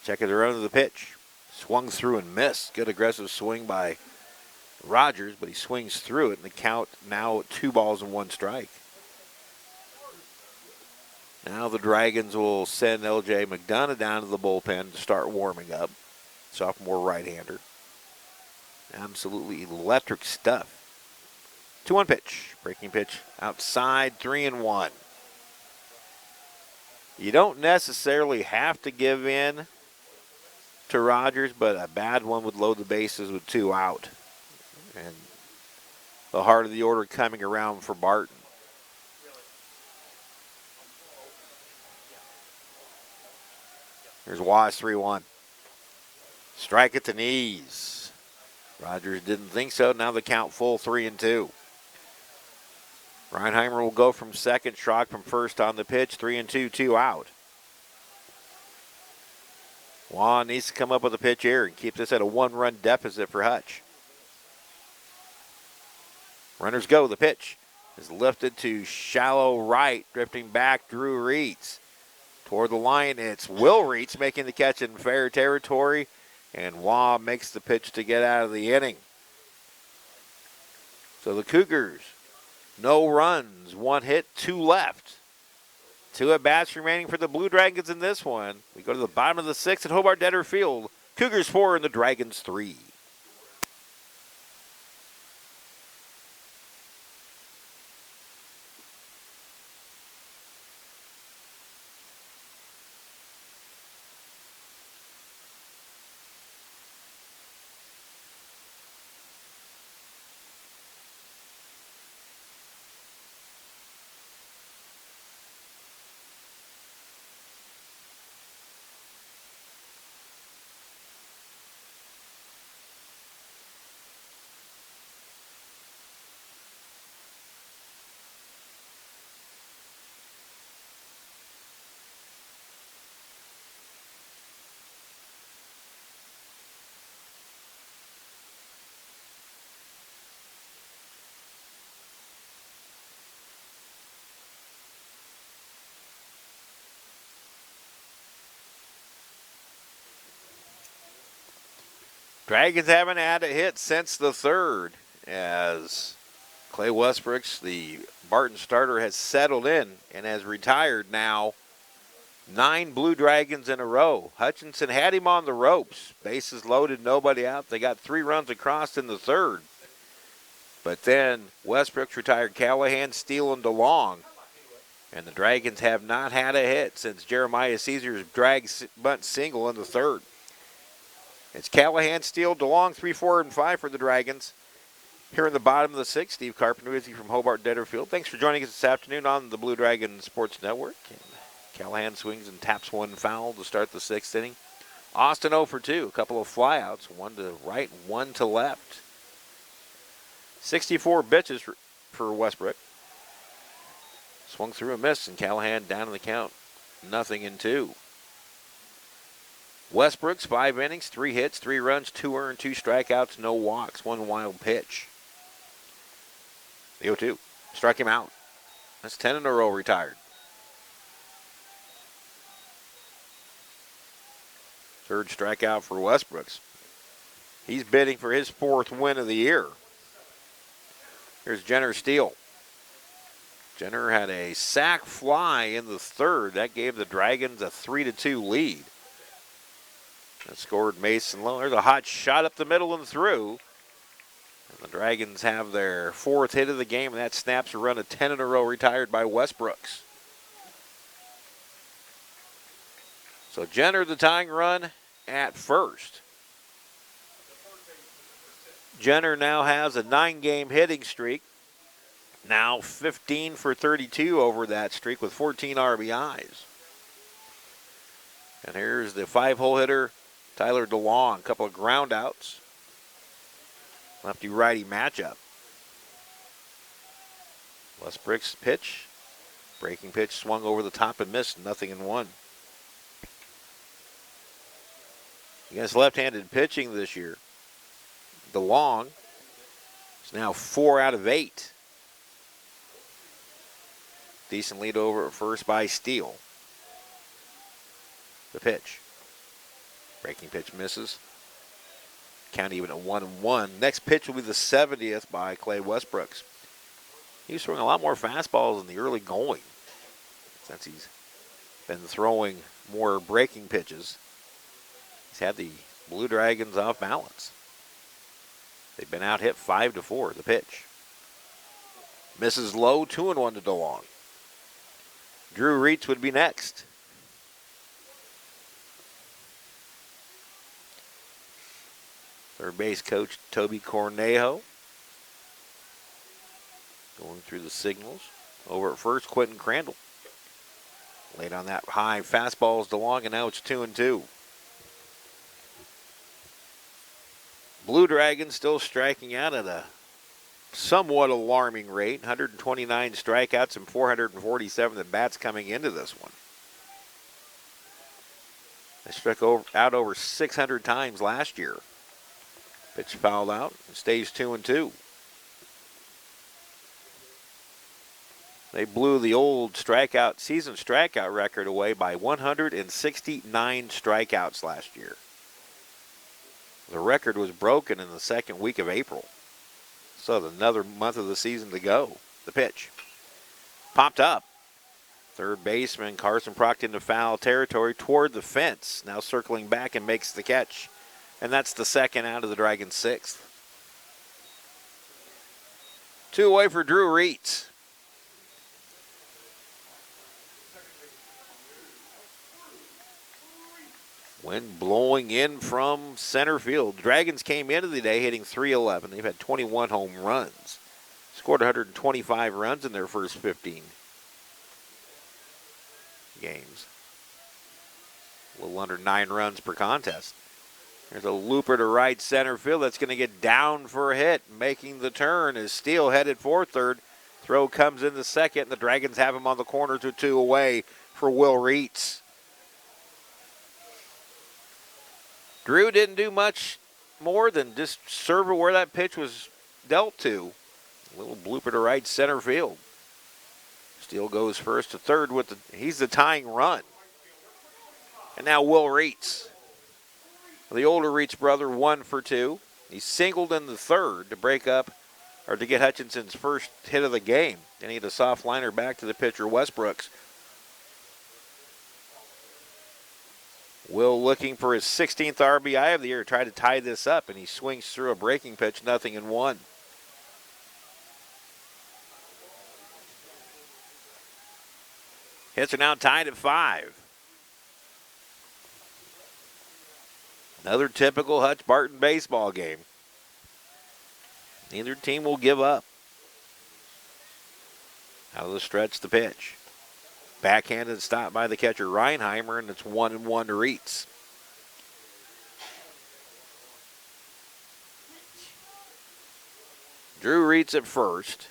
Speaker 1: Checking the run of the pitch. Swung through and missed. Good aggressive swing by Rogers, but he swings through it, and the count now 2 balls and 1 strike. Now the Dragons will send L.J. McDonough down to the bullpen to start warming up. Sophomore right-hander. Absolutely electric stuff. 2-1 pitch. Breaking pitch outside, 3-1. You don't necessarily have to give in to Rogers, but a bad one would load the bases with 2 out. And the heart of the order coming around for Barton. Here's Wise, 3-1. Strike at the knees. Rogers didn't think so. Now the count full, 3-2. Reinheimer will go from second. Schrag from first on the pitch. 3-2, 2 out. Waugh needs to come up with a pitch here and keep this at a 1-run deficit for Hutch. Runners go. The pitch is lifted to shallow right. Drifting back, Drew Reitz. Toward the line, it's Will Reitz making the catch in fair territory. And Waugh makes the pitch to get out of the inning. So the Cougars, no runs, 1 hit, 2 left. 2 at-bats remaining for the Blue Dragons in this one. We go to the bottom of the 6th at Hobart-Detter Field. Cougars 4 and the Dragons 3. Dragons haven't had a hit since the third, as Clay Westbrook's, the Barton starter, has settled in and has retired now 9 Blue Dragons in a row. Hutchinson had him on the ropes. Bases loaded, nobody out. They got 3 runs across in the third. But then Westbrook's retired Callahan, Steele, and DeLong. And the Dragons have not had a hit since Jeremiah Caesar's drag bunt single in the third. It's Callahan, Steele, DeLong, 3, 4, and 5 for the Dragons. Here in the bottom of the sixth, Steve Carpenter with you from Hobart-Detter Field. Thanks for joining us this afternoon on the Blue Dragon Sports Network. And Callahan swings and taps one foul to start the sixth inning. Austin 0 for 2, a couple of flyouts, one to right, one to left. 64 pitches for Westbrook. Swung through a miss, and Callahan down in the count, 0-2. Westbrook's 5 innings, 3 hits, 3 runs, 2 earned, 2 strikeouts, no walks, 1 wild pitch. The 0-2. Struck him out. That's 10 in a row retired. Third strikeout for Westbrooks. He's bidding for his 4th win of the year. Here's Jenner Steele. Jenner had a sac fly in the third. That gave the Dragons a 3-2 lead. That scored Mason Lowe. There's a hot shot up the middle and through. And the Dragons have their 4th hit of the game, and that snaps a run of 10 in a row retired by Westbrooks. So Jenner the tying run at first. Jenner now has a 9-game hitting streak. Now 15 for 32 over that streak with 14 RBIs. And here's the 5-hole hitter, Tyler DeLong. A couple of ground outs. Lefty-righty matchup. Westbrook's pitch. Breaking pitch swung over the top and missed. 0-1. Against left-handed pitching this year, DeLong is now 4 out of 8. Decent lead over at first by Steele. The pitch. Breaking pitch misses. Count even at 1-1. Next pitch will be the 70th by Clay Westbrooks. He was throwing a lot more fastballs in the early going, since he's been throwing more breaking pitches. He's had the Blue Dragons off balance. They've been out hit 5-4. The pitch. Misses low, 2-1 to DeLong. Drew Reitz would be next. Third base coach Toby Cornejo. Going through the signals. Over at first, Quentin Crandall. Laid on that high fastball is DeLong, and now it's 2-2. Blue Dragons still striking out at a somewhat alarming rate. 129 strikeouts and 447 at bats coming into this one. They struck out over 600 times last year. Pitch fouled out and stays 2-2. They blew the old season strikeout record away by 169 strikeouts last year. The record was broken in the second week of April. So another month of the season to go. The pitch. Popped up. Third baseman Carson Proct into foul territory toward the fence. Now circling back and makes the catch. And that's the second out of the Dragons' 6th. 2 away for Drew Reitz. Wind blowing in from center field. Dragons came into the day hitting .311. They've had 21 home runs. Scored 125 runs in their first 15 games. A little under 9 runs per contest. There's a looper to right center field that's going to get down for a hit. Making the turn is Steele headed for third. Throw comes in the second, and the Dragons have him on the corner to 2 away for Will Reitz. Drew didn't do much more than just serve it where that pitch was dealt to. A little blooper to right center field. Steele goes first to third he's the tying run. And now Will Reitz. The older Reitz brother, 1 for 2. He singled in the third to break up, or to get Hutchinson's first hit of the game. Then he had a soft liner back to the pitcher, Westbrooks. Will looking for his 16th RBI of the year, try to tie this up, and he swings through a breaking pitch, 0-1. Hits are now tied at 5. Another typical Hutch-Barton baseball game. Neither team will give up. Out of the stretch, the pitch. Backhanded stop by the catcher, Reinheimer, and it's 1-1 to Reitz. Drew Reitz at first.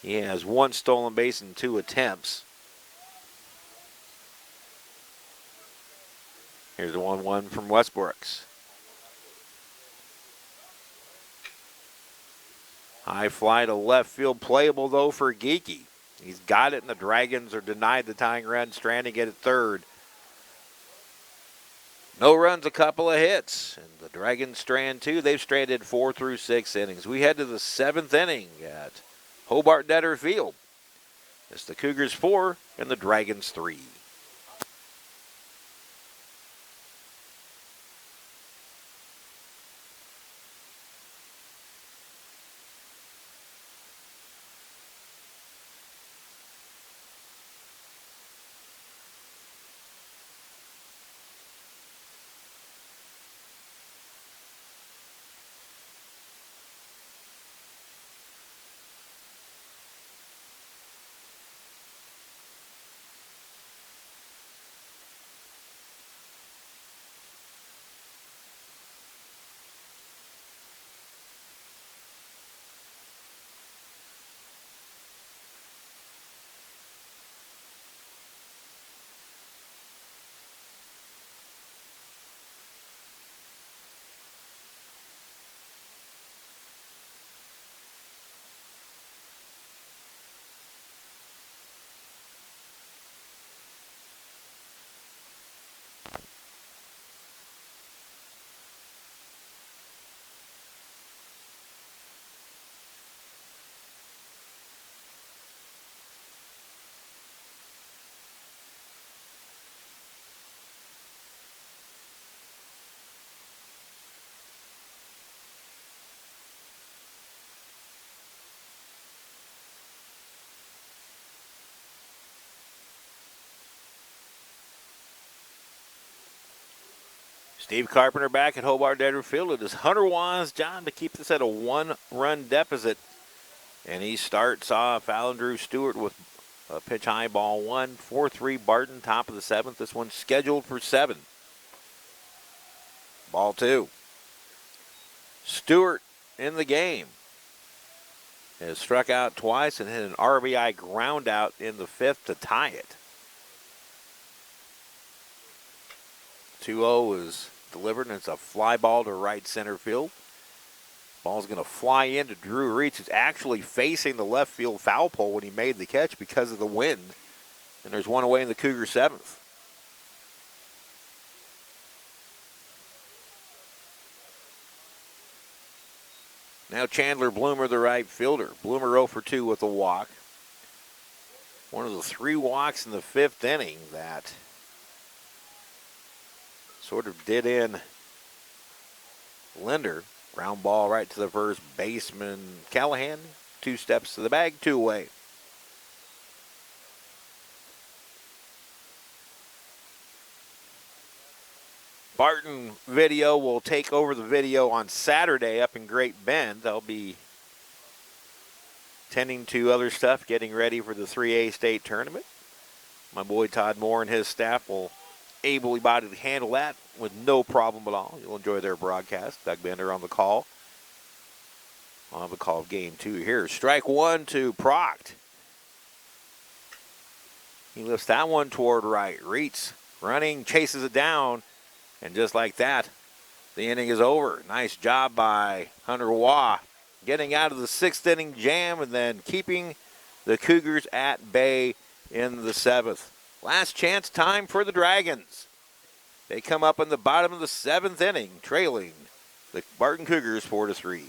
Speaker 1: He has 1 stolen base in 2 attempts. Here's the 1-1 from Westbrooks. High fly to left field, playable though for Geekie. He's got it, and the Dragons are denied the tying run, stranding it at third. No runs, a couple of hits, and the Dragons strand 2. They've stranded 4 through 6 innings. We head to the 7th inning at Hobart-Detter Field. It's the Cougars 4 and the Dragons 3. Steve Carpenter back at Hobart-Detter Field. It is Hunter Waugh's job to keep this at a 1-run deficit. And he starts off Drew Stewart with a pitch high, ball 1. 4-3 Barton, top of the 7th. This one's scheduled for 7. Ball 2. Stewart in the game has struck out twice and hit an RBI ground out in the 5th to tie it. 2-0 is delivered, and it's a fly ball to right center field. Ball's going to fly into Drew Reitz, who's actually facing the left field foul pole when he made the catch because of the wind. And there's one away in the Cougar 7th. Now Chandler Bloomer, the right fielder. Bloomer 0 for 2 with a walk. One of the 3 walks in the 5th inning that sort of did in Linder. Ground ball right to the first baseman, Callahan. 2 steps to the bag, 2 away. Barton Video will take over the video on Saturday up in Great Bend. They'll be tending to other stuff, getting ready for the 3A state tournament. My boy Todd Moore and his staff will ably bodied to handle that with no problem at all. You'll enjoy their broadcast. Doug Bender on the call. On the call of game 2 here. Strike 1 to Proct. He lifts that one toward right. Reitz running, chases it down, and just like that, the inning is over. Nice job by Hunter Waugh getting out of the 6th inning jam and then keeping the Cougars at bay in the 7th. Last chance time for the Dragons. They come up in the bottom of the 7th inning, trailing the Barton Cougars 4-3.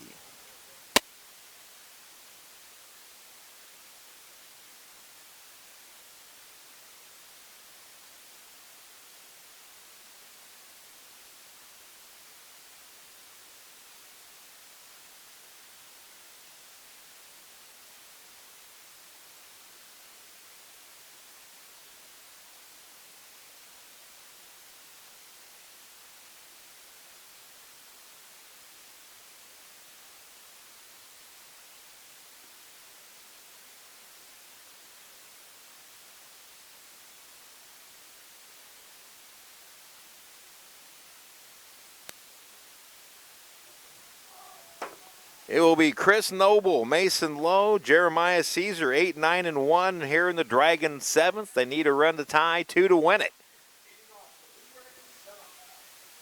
Speaker 1: It will be Chris Noble, Mason Lowe, Jeremiah Caesar, 8, 9, and 1 here in the Dragons' 7th. They need a run to tie, 2 to win it.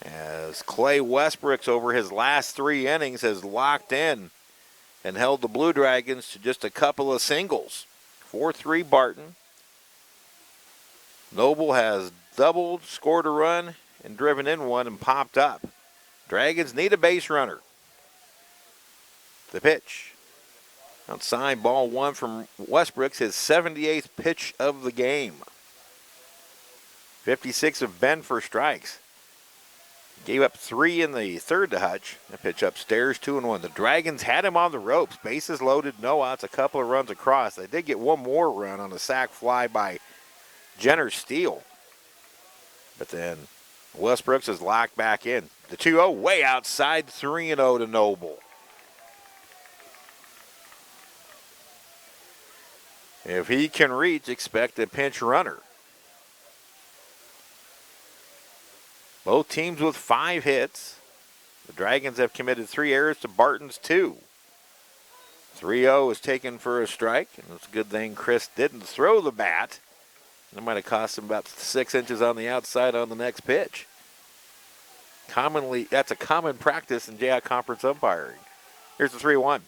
Speaker 1: As Clay Westbrooks over his last 3 innings has locked in and held the Blue Dragons to just a couple of singles. 4-3 Barton. Noble has doubled, scored a run, and driven in one and popped up. Dragons need a base runner. The pitch. Outside, ball 1 from Westbrooks, his 78th pitch of the game. 56 of Ben for strikes. Gave up 3 in the 3rd to Hutch. A pitch upstairs, 2-1. The Dragons had him on the ropes. Bases loaded, no outs, a couple of runs across. They did get one more run on a sac fly by Jenner Steele. But then Westbrooks is locked back in. The 2-0 way outside, 3-0 to Noble. If he can reach, expect a pinch runner. Both teams with 5 hits. The Dragons have committed 3 errors to Barton's 2. 3-0 is taken for a strike, and it's a good thing Chris didn't throw the bat. That might have cost him about 6 inches on the outside on the next pitch. That's a common practice in Jayhawk Conference umpiring. Here's the 3-1.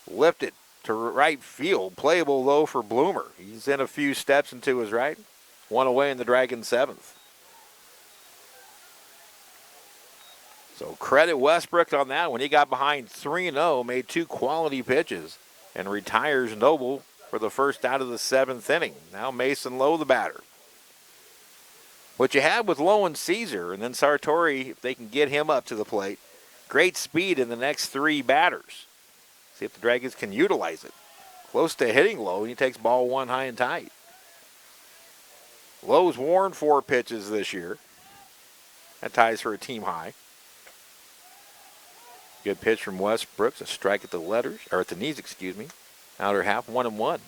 Speaker 1: Lifted to right field. Playable low for Bloomer. He's in a few steps into his right. 1 away in the Dragons' 7th. So credit Westbrook on that one. He got behind 3-0, made 2 quality pitches, and retires Noble for the first out of the 7th inning. Now Mason Lowe, the batter. What you have with Lowe and Caesar, and then Sartori, if they can get him up to the plate, great speed in the next 3 batters. See if the Dragons can utilize it. Close to hitting Lowe, and he takes ball 1 high and tight. Lowe's worn 4 pitches this year. That ties for a team high. Good pitch from Westbrooks. A strike at the letters, or at the knees, excuse me. Outer half, 1-1.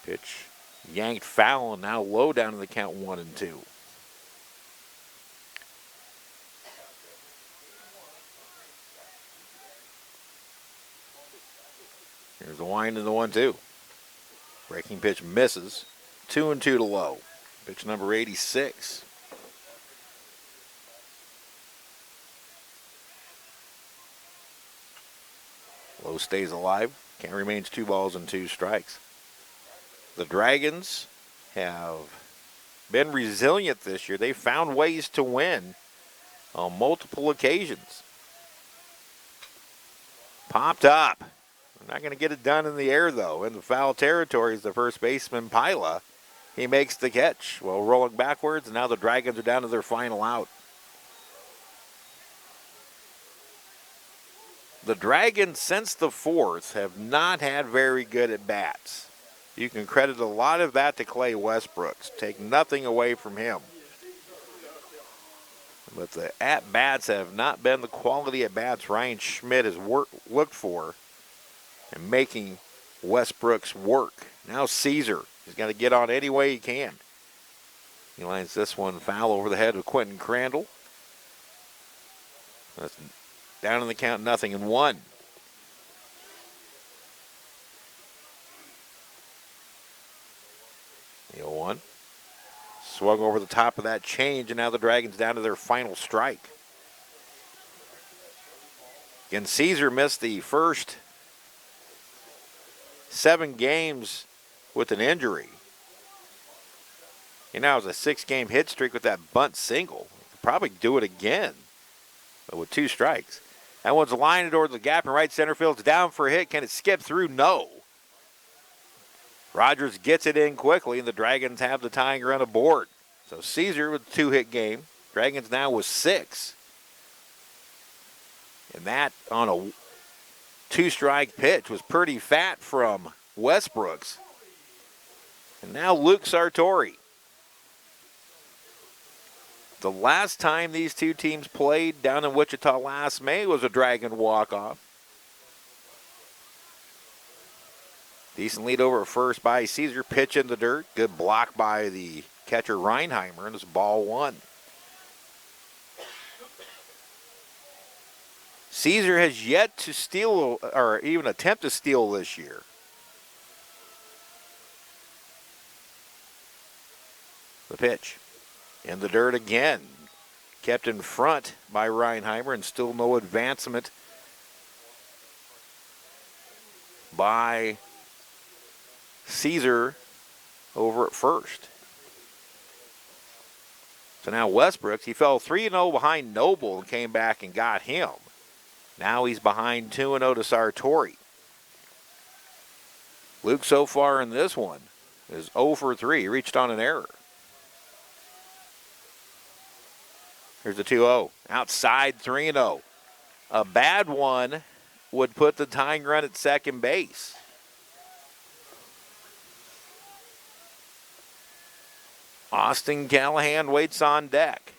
Speaker 1: Pitch yanked foul, and now low down to the count, 1-2. Here's the wind and the 1-2. Breaking pitch misses. 2-2 to Low. Pitch number 86. Low stays alive. Count remains 2 balls and 2 strikes. The Dragons have been resilient this year. They found ways to win on multiple occasions. Popped up. They're not going to get it done in the air, though. In the foul territory is the first baseman, Pila. He makes the catch. Well, rolling backwards, and now the Dragons are down to their final out. The Dragons, since the 4th, have not had very good at-bats. You can credit a lot of that to Clay Westbrooks. Take nothing away from him. But the at-bats have not been the quality at-bats Ryan Schmidt has looked for in making Westbrooks work. Now Caesar. He's got to get on any way he can. He lines this one foul over the head of Quentin Crandall. That's down in the count, 0-1. The 0-1. Swung over the top of that change, and now the Dragons down to their final strike. Again, Caesar missed the first 7 games with an injury. He now has a 6-game hit streak with that bunt single. He'll probably do it again, but with 2 strikes. That one's lined towards the gap in right center field. It's down for a hit. Can it skip through? No. Rogers gets it in quickly, and the Dragons have the tying run aboard. So Caesar with a 2-hit game. Dragons now with 6. And that on a 2-strike pitch was pretty fat from Westbrooks. And now Luke Sartori. The last time these two teams played down in Wichita last May was a Dragon walk-off. Decent lead over at first by Caesar. Pitch in the dirt. Good block by the catcher Reinheimer, and it's ball 1. Caesar has yet to steal or even attempt to steal this year. The pitch in the dirt again. Kept in front by Reinheimer, and still no advancement by Caesar over at first. So now Westbrooks, he fell 3-0 behind Noble and came back and got him. Now he's behind 2-0 to Sartori. Luke so far in this one is 0 for 3. He reached on an error. Here's the 2-0. Outside 3-0. A bad one would put the tying run at second base. Austin Callahan waits on deck.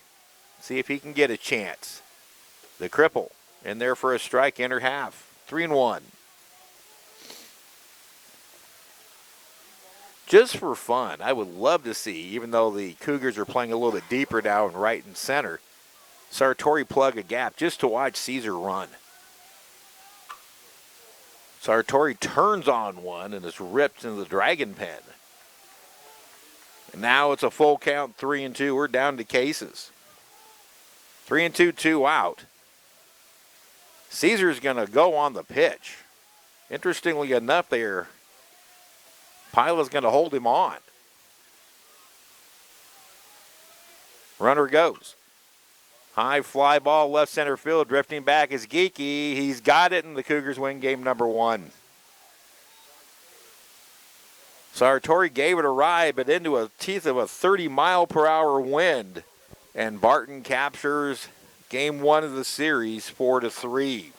Speaker 1: See if he can get a chance. The cripple in there for a strike, enter half. 3-1. Just for fun, I would love to see, even though the Cougars are playing a little bit deeper now in right and center, Sartori plug a gap just to watch Caesar run. Sartori turns on one and is ripped into the Dragon pen. And now it's a full count, 3-2. We're down to cases. 3-2, 2 out. Caesar's going to go on the pitch. Interestingly enough, Pila's going to hold him on. Runner goes. High fly ball, left center field, drifting back is Geeky. He's got it, and the Cougars win game number 1. Sartori gave it a ride, but into the teeth of a 30-mile-per-hour wind, and Barton captures game 1 of the series, 4-3.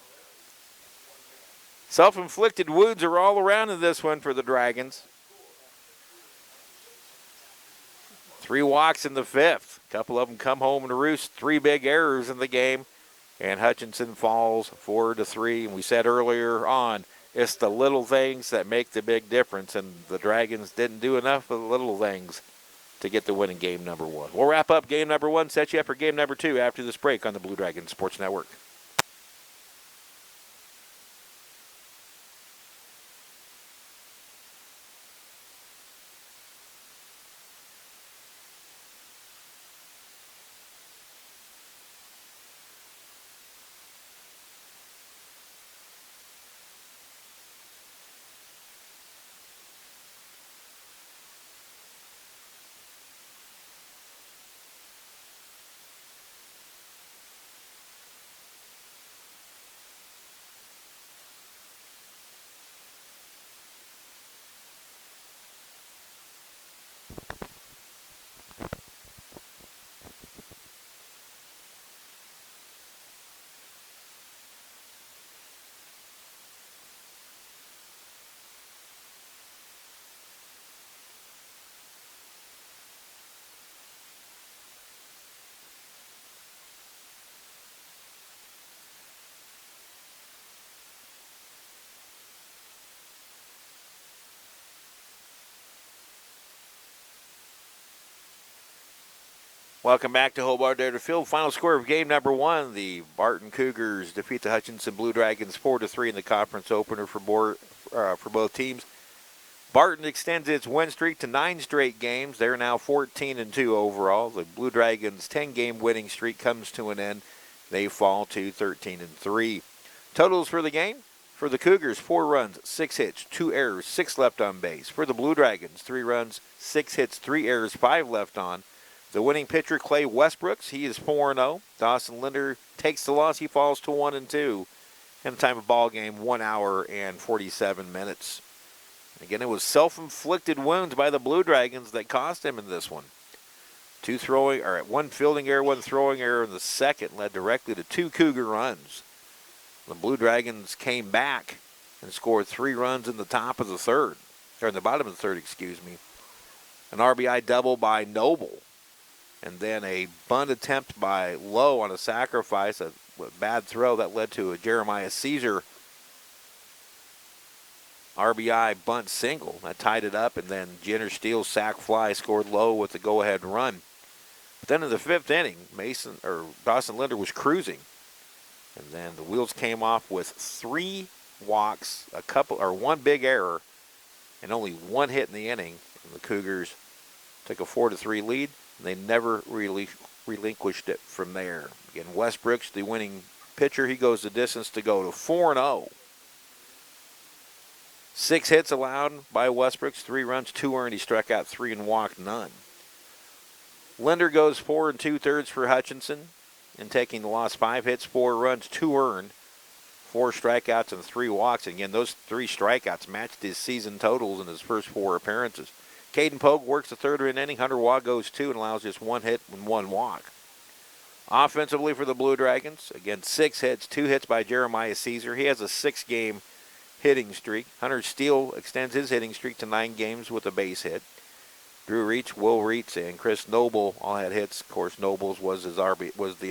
Speaker 1: Self-inflicted wounds are all around in this one for the Dragons. 3 walks in the 5th. A couple of them come home to roost. 3 big errors in the game, and Hutchinson falls 4-3. And we said earlier on, it's the little things that make the big difference, and the Dragons didn't do enough of the little things to get the win in game number 1. We'll wrap up game number 1, set you up for game number 2 after this break on the Blue Dragon Sports Network. Welcome back to Hobart-Detter Field. Final score of game number 1. The Barton Cougars defeat the Hutchinson Blue Dragons 4-3 in the conference opener for both teams. Barton extends its win streak to 9 straight games. They're now 14-2 overall. The Blue Dragons' 10-game winning streak comes to an end. They fall to 13-3. Totals for the game: For the Cougars, 4 runs, 6 hits, 2 errors, 6 left on base. For the Blue Dragons, 3 runs, 6 hits, 3 errors, 5 left on. The winning pitcher, Clay Westbrooks, he is 4-0. Dawson Linder takes the loss. He falls to 1-2. And the time of ball game, 1 hour and 47 minutes. Again, it was self-inflicted wounds by the Blue Dragons that cost him in this one. 1 fielding error, 1 throwing error in the second led directly to 2 Cougar runs. The Blue Dragons came back and scored 3 runs in the top of the third, or in the bottom of the third, excuse me. An RBI double by Noble. And then a bunt attempt by Lowe on a sacrifice, a bad throw that led to a Jeremiah Caesar RBI bunt single. That tied it up, and then Jenner Steele's sac fly scored Lowe with the go-ahead run. But then in the 5th inning, Dawson Linder was cruising. And then the wheels came off with 3 walks, 1 big error, and only 1 hit in the inning. And the Cougars took a 4-3 lead. They never really relinquished it from there. Again, Westbrooks, the winning pitcher, he goes the distance to go to 4-0. 6 hits allowed by Westbrooks, 3 runs, 2 earned. He struck out 3 and walked none. Linder goes 4 2/3 for Hutchinson, and taking the loss, 5 hits, 4 runs, 2 earned, 4 strikeouts and 3 walks. And again, those 3 strikeouts matched his season totals in his first 4 appearances. Caden Pogue works the 3rd of an inning. Hunter Waugh goes 2 and allows just 1 hit and 1 walk. Offensively for the Blue Dragons, again, 6 hits, 2 hits by Jeremiah Caesar. He has a 6-game hitting streak. Hunter Steele extends his hitting streak to 9 games with a base hit. Drew Reach, Will Reitz, and Chris Noble all had hits. Of course, Noble's was the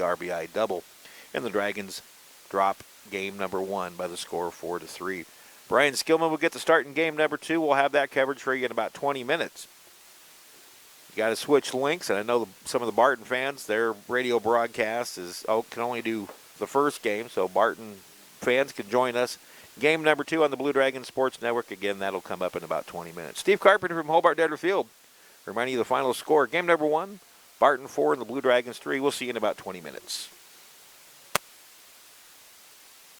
Speaker 1: RBI double. And the Dragons drop game number 1 by the score of 4-3. Brian Skillman will get the start in game number 2. We'll have that coverage for you in about 20 minutes. You got to switch links, and I know some of the Barton fans, their radio broadcast can only do the first game, so Barton fans can join us. Game number 2 on the Blue Dragon Sports Network. Again, that'll come up in about 20 minutes. Steve Carpenter from Hobart-Detter Field, reminding you the final score. Game number 1, Barton 4 and the Blue Dragons 3. We'll see you in about 20 minutes.